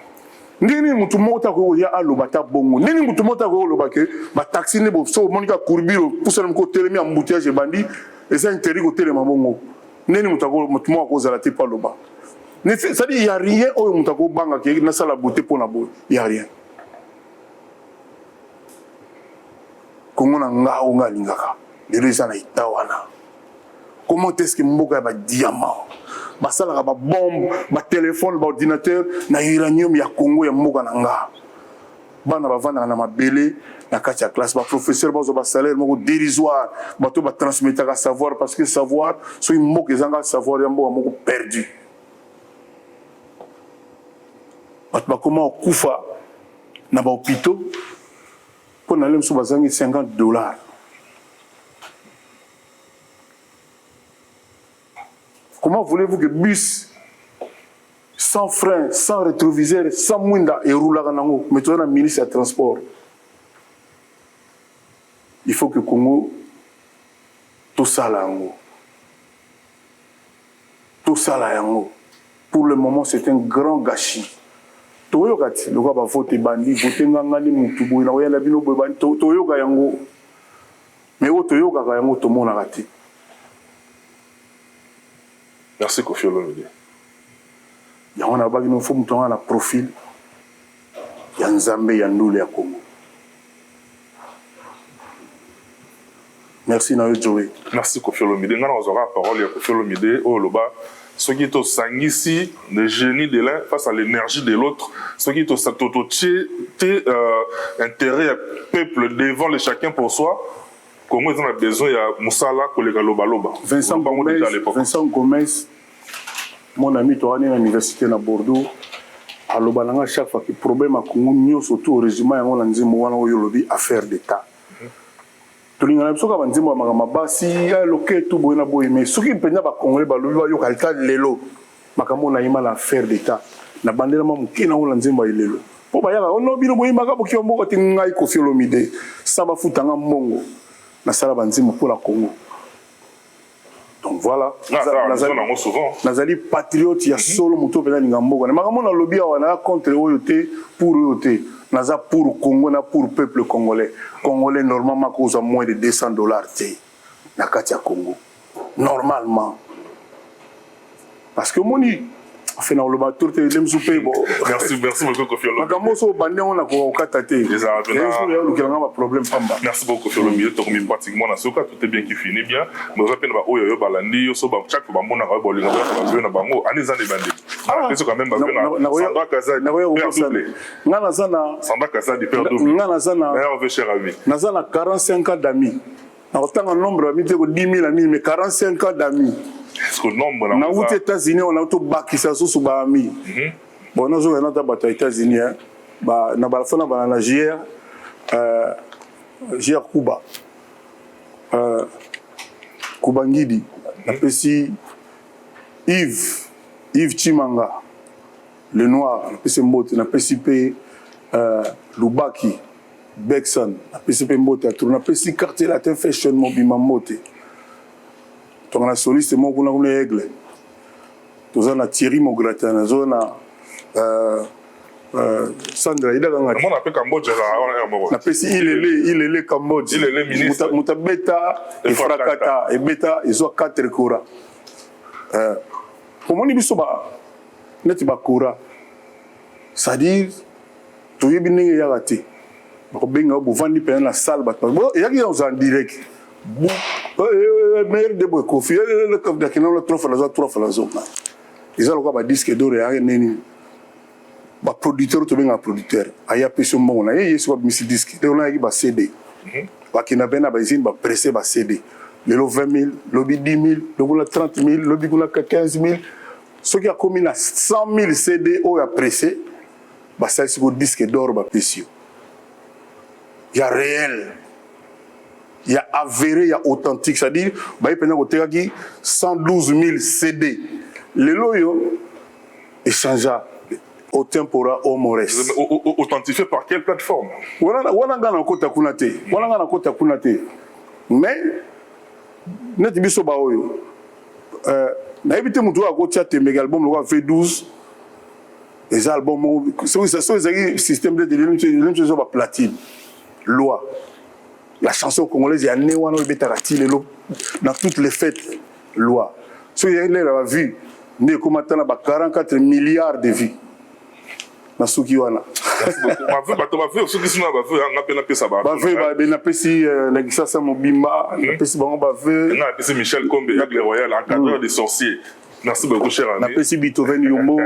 Nini mutu mota ko ya alobata bongo nini mutu mota ko lobake ba taxi ne bo so monika courbiro pour ça ko telemi embouteillage bandi et ça interdit ko telema bongo nini mutu ko zala te pas loba ne ça dit il y a rien au mutu ko banga ke na sala beauté pour na bo il y a rien kongo na nga o nga lingaka les gens na itawana comment est-ce que mboka ba diamant basala ba bombe ba téléphone ba ordinateur na uranium ya Congo ya mboka nanga bana bavandaka na mabele na kati ya classe baprofesseur bazwa basalaire moko dérisoire bato batransmettaka savoir parce que savoir soki mboka ezanga savoir ya mboka moko perdu bato bakoma kokufa na bahôpitaux mpo na lelo mosusu bazangi $50. Comment voulez-vous que bus sans frein, sans rétroviseur, sans mwinda et roulera nango, mais tu as un ministre de transport. Il faut que le Congo tout ça là yango. Tout ça là yango. Pour le moment, c'est un grand gâchis. Toyokati, le gars va voter bandi, voter ngangani mutubu, na oyana bino bandi, toyoka yango. Mais o toyoka yango to mona rati. Merci Koffi Olomide. Il y a un profil, il y a un Zambé, il y a un Ndoulé à Congo. Merci Nayo Joey. Merci Koffi Olomide. Nous avons la parole à Koffi Olomide au Loba. Ce qui est sanguici, le génie de l'un face à l'énergie de l'autre, ce qui est intérêt peuple devant le chacun pour soi. Comment on a besoin de Moussala, Kolega Loba Loba. Vincent Gomez, mon ami, tu as à l'université de Bordeaux. À Lobalanga, chaque fois que le problème a Congo, surtout au régime, on a dit que affaire d'État. Tout le monde a dit que si il y a tout bon, mais ce qui est pénible à Congo, il y a l'élo. Il y a affaire d'État. La bande de Mamouki, on a dit que l'élo. Pour que on a bien boy maga boki ombo te ngai Koffi Olomide saba futanga mongo na sala banzimu pour la Congo. Donc voilà, nazali patriote ya solo muto pena ningamboka na makamona lobby wana contre oyote pour oyote naza pour Congo na pour peuple congolais normalement cause moins de $200 na kati ya Congo normalement parce que moni fait na loba tourte lem soupe bo merci beaucoup Koffi Olomide makambo so bande on na ko katate problème pamba merci beaucoup Koffi Olomide to komi pratiquement na soka tout est bien qui finit bien mais on appelle ba oyo balandi yo so ba chaque ba mona ba bolinga ba na bango aneza ne bande c'est quand même ba na Samba Kazadi ngana sana Samba Kazadi père double ngana sana meilleur veut cher ami nazana 45 ans d'amis na autant nombre d'amis te ko 10 000 amis mais 45 ans d'amis. Est-ce que le nombre là aux États-Unis on a tout bakisa sous ba ami bon nous on a ta États-Unis ba na ba fona ba na JR Kuba Kubangidi na pesi Yves Chimanga le noir na pesi mbote na pesi pe Lubaki Bexon na pesi pe mbote a tourna pesi quartier latin fashion mobima mbote. On a soliste mon kuna comme aigle. Tous on a Thierry Mogratin, on a Sandra ida ganga. On appelle Cambodge là, on appelle si il est le Cambodge. Il est le ministre. Mutabeta et Frakata et Beta ils ont 4 coura. Comment ni biso ba net ba coura. C'est-à-dire to yebinenge ya gati. Ba benga bo vandi pe na salle ba. Bon, il y a en direct. Meilleur de boy Koffi le cap de kina le trophée la zone ils ont quoi disque d'or et neni ba producteur to benga producteur aya peso mbongo na yesu ba misi disque de on a ba CD ba kina bena ba izine ba presser ba CD le 20 000 lobby 10 000 le 30 000 lobby 15 000 ce qui a commis na 100 000 CD au a pressé ba ça c'est go disque d'or ba pesio il y a réel. Il y a avéré, il y a authentique, c'est-à-dire, il y a 112 000 CD. Les loyaux échangent au tempora, au mores. Authentifié par quelle plateforme? Mais, net biso ba oyo. Na ebite mutu akotia tembe album le V12. Les albums, c'est un système de platine. Loi. La chanson congolaise, il y a Néwana Betarati, dans toutes les fêtes, loi. Ce que vous avez vu, il y a 44 milliards de vies. Dans ce qui est là. Michel Combe, Aigle Royal, encadreur des sorciers. Merci beaucoup, cher ami. Napesi Beethoven Yombo,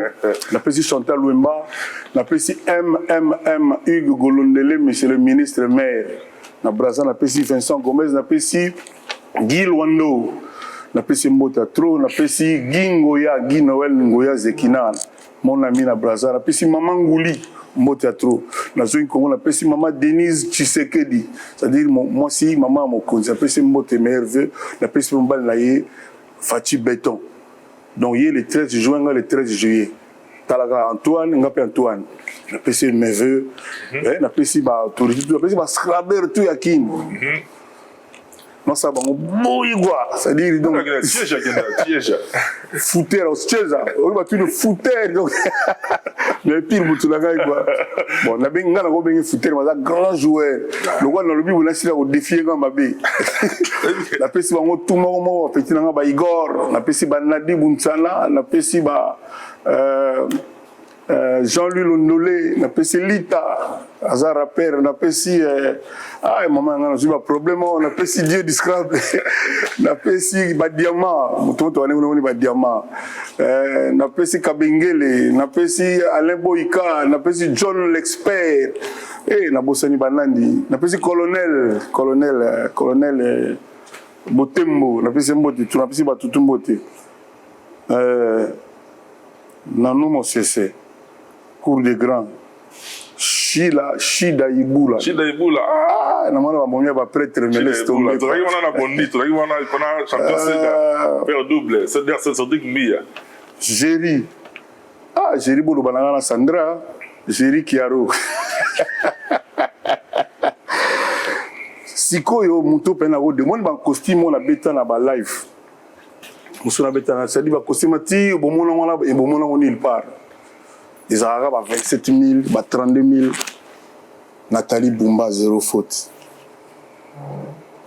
napesi Chantal Wemba, napesi MMM Hugues Golondele, monsieur le ministre maire. Na Brazza napesi Vincent Gomez, napesi Guy Lwando, napesi Mbota Tro, napesi Guy Ngoya, Guy Noël Ngoya Zekina, mon ami na Brazza, napesi Maman Ngouli, Mbota Tro. Nazoui Congo, napesi Maman Denise Tshisekedi, c'est-à-dire moi si Maman Mokonzi, napesi Mbota Merveilleux, napesi Mbal Naye, Fati Béton. Donc, il y a le 13 juin, le 13 juillet. Talaga Antoine, Ngapé Antoine. On a passé mes vœux. On a passé autorité, on a passé scraber tout yakin. Non, ça va, on bouille quoi. C'est-à-dire, donc. Fouter, on va tout le fouter. Mais pire, tu l'as gagné quoi. Bon, on a bien gagné fouter, mais un grand joueur. Le roi dans le but, on a essayé de défier quand ma bé. On a passé tout le monde, petit nanga Igor, on a passé Nadi Bounsala, on a passé Jean-Louis Londolé, on a passé Lita, Azar Rapper, on a passé maman, on a eu un problème, on a passé Dieu du scrap, on a passé Diamant, on a Diamant, on a passé Kabengele, on a passé Alain Boïka, on a passé John l'expert, et on a bossé Banandi, on a passé colonel Botembo, on a passé Mbote, on a passé Batutumbote. Nanou Mosese, cours des grands, Shida Iboula. Ah, normalement, mon va prêtre, mais laisse tomber. Tu as bondi, tu as champion Sega, faire double, c'est sorti Mia. Géry. Ah, Géry Boulou Banana Sandra, Géry Kiaro. Siko yo muto pena wo demande ban costume on a beta na ba live. Musuna beta na sadi ba costume ti bomona wana e bomona on il part. Ils arrivent à 27 000, 32 000. Nathalie Bumba, 0 faute.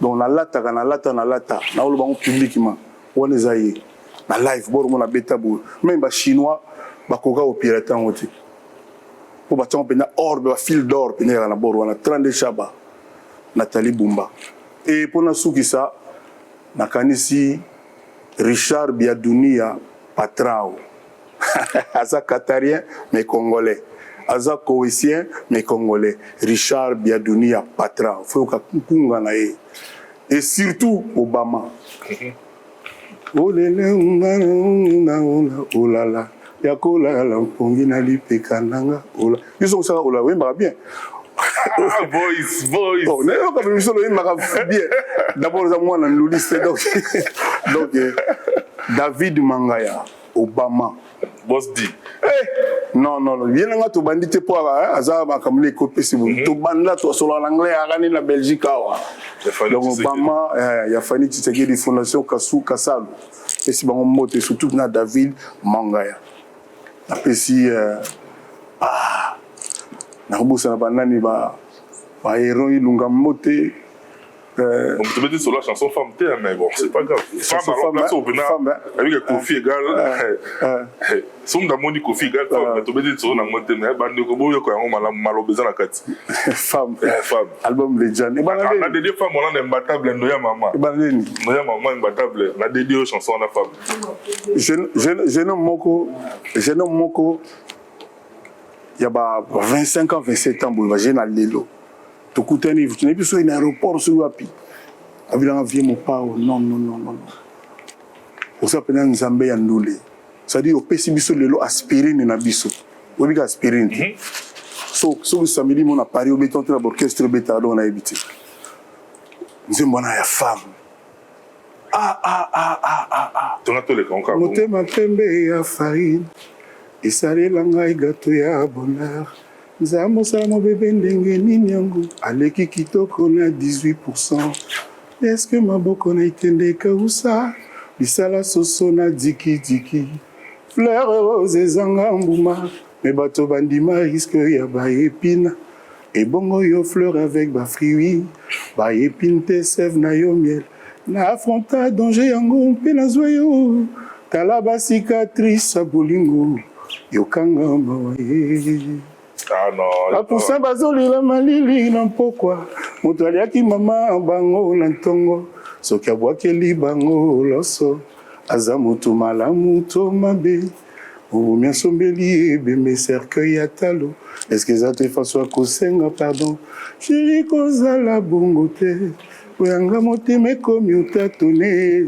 Donc, na lata. Na olo bango publiquement. On est aïe. Na live, bon, on a bêta boule. Même les Chinois, bakoga au pirate en oti. Pour battre, on a orbe, fil d'or, on a bord, on a 32 chaba. Nathalie Bumba. Et pour na souki ça, na kanisi Richard Biadounia Patrao. Aza Qatarien, mais Congolais. Aza Koweïtien, mais Congolais. Richard Biadounia Patra. Et surtout, Obama. Oh là là. Yakola la pongina li pekananga. Oh là. Ils sont ça, oh là, oui, bien. Voice. Oh, non, comme ils sont bien. D'abord, moi, dans le liste. Donc, David Mangaya, Obama. Boss dit. Non, viens là, tu bandit te pour Azaba comme les copies, si vous. Tu bandes tu sur l'anglais, à la la Belgique. Donc, Obama, il y a fallu que tu fondation Kassou Kassal. Et si on monte surtout na David Mangaya. Après si na bossa na banani ba héros ilunga moté. On peut dire sur la chanson femme terre, mais bon, c'est pas grave. Femme, avec un Kofi égal. Si on a mon Kofi égal, on peut dire sur la montée, mais on a besoin de la carte. Femme. Album Legend. On a dédié femme, on a imbattable, Noya Maman. Noya Maman imbattable, on a dédié aux chansons à la femme. Je nomme Moko. Il y a 25 ans, 27 ans, j'ai un Lelo. Tu n'es plus sur un aéroport sur Wapi. Avec un vieux mon père, non. Pour ça, pendant que Zambé est annulé. C'est-à-dire, au PCB, le lot aspirine et abisso. Au biga aspirine. So, samedi, mon appareil, au béton, tu as l'orchestre bêta, on a évité. Nous sommes la femme. Tu as tous les concours. Motema pembe ya farine. Et ça, les langues gâteau ya bonheur. Nzambo salamo bébé ndenge nini yango aleki kitoko na 18%. Est-ce que maboko na itende kausa bisala soso na diki fleur rose ezanga mbuma me bato bandima risque ya ba épine et bongo yo fleur avec ba fruits ba épine te sève na yo miel na affronta danger yango mpe na zoyo tala ba cicatrice a bolingo yo kanga mawaye. Ah non. Pour ça, bazoli la malili non pourquoi. Moutaliaki mama bango nantongo. Sokia boakeli bango loso. Azamoto malamuto mabe. Ou bien sombeli bembe cercueil ya talo. Est-ce que ça te façon kosenga pardon? Chéri kozala bongo te. Oyanga motema komi otatone.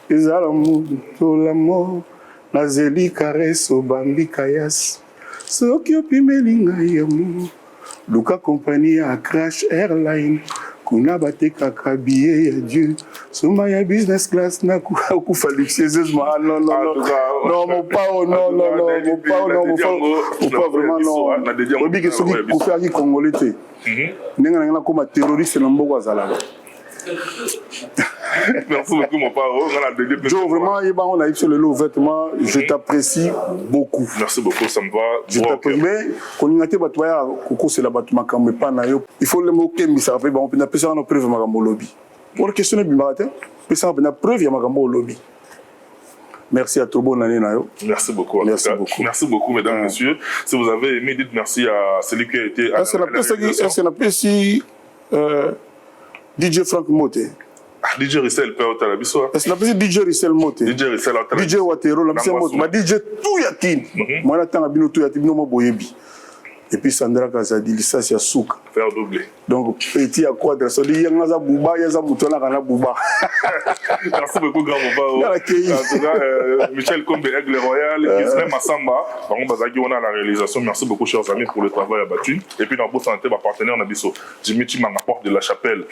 Ezala muto la mort. Nazeli caresse obambi kayas. Soki opimeli ngai amour. Luka compagnie à Crash Airline. Kuna batekaka billet ya Dieu. Soma ya business class na kufa luxueusement. Non, non, non. Non, mon pao, non, non, non. Mon pao, non, mon pao, vraiment, non. Obi ke soki kufa ki congolais te. Nenga na koma terroriste na mboko azalaka. Merci beaucoup, mon pao. Joe, vraiment, on a eu sur le lot, vêtement. Je t'apprécie beaucoup. Merci beaucoup, ça me va. Je t'apprécie. Mais, quand on a été battu, c'est la battu makambe pas na yo. Il faut le mot que ça fait, on peut appeler ça en preuve makambo lobby. Pour la question de Bimbarate, on peut appeler preuve ya makambo lobby. Merci à tout bon année na yo. Merci beaucoup. Merci beaucoup. Merci beaucoup, mesdames et messieurs. Si vous avez aimé, dites merci à celui qui a été. Est-ce qu'on appelle si DJ Frank Mote? DJ Rissel, Père Otalabiso. Est-ce qu'on appelle DJ Rissel Mote? DJ Rissel DJ Watero, la mission Mote. Ma DJ tout yakin. Moi, j'attends à Bino tout yakin, non, boyebi. Et puis Sandra Kazadi, ça c'est souk. Faire doubler. Donc, petit à quadre, ça dit, il y a Bouba, il y a Moutona, il y a Bouba. Merci beaucoup, grand Bouba. En tout cas, Michel Kombe, Aigle Royal, Ismaël Massamba, par contre, on a la réalisation. Merci beaucoup, chers amis, pour le travail abattu. Et puis, dans Beau Santé, ma partenaire, Nabiso, Jimmy Timang, porte de la chapelle.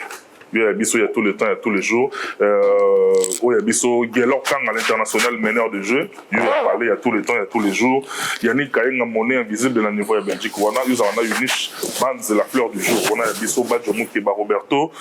Il y a Bisso, il y a tout le temps, il y a tous les jours. Il y a Bisso, Guélor Kang à l'international, meneur de jeu. Il y a parlé, il y a tout le temps, il y a tous les jours. Yannick Kaïng, monnaie invisible de la niveau de Belgique. On a eu une niche, Banz, la fleur du jour. On a Bisso, Badjomou, Keba Roberto.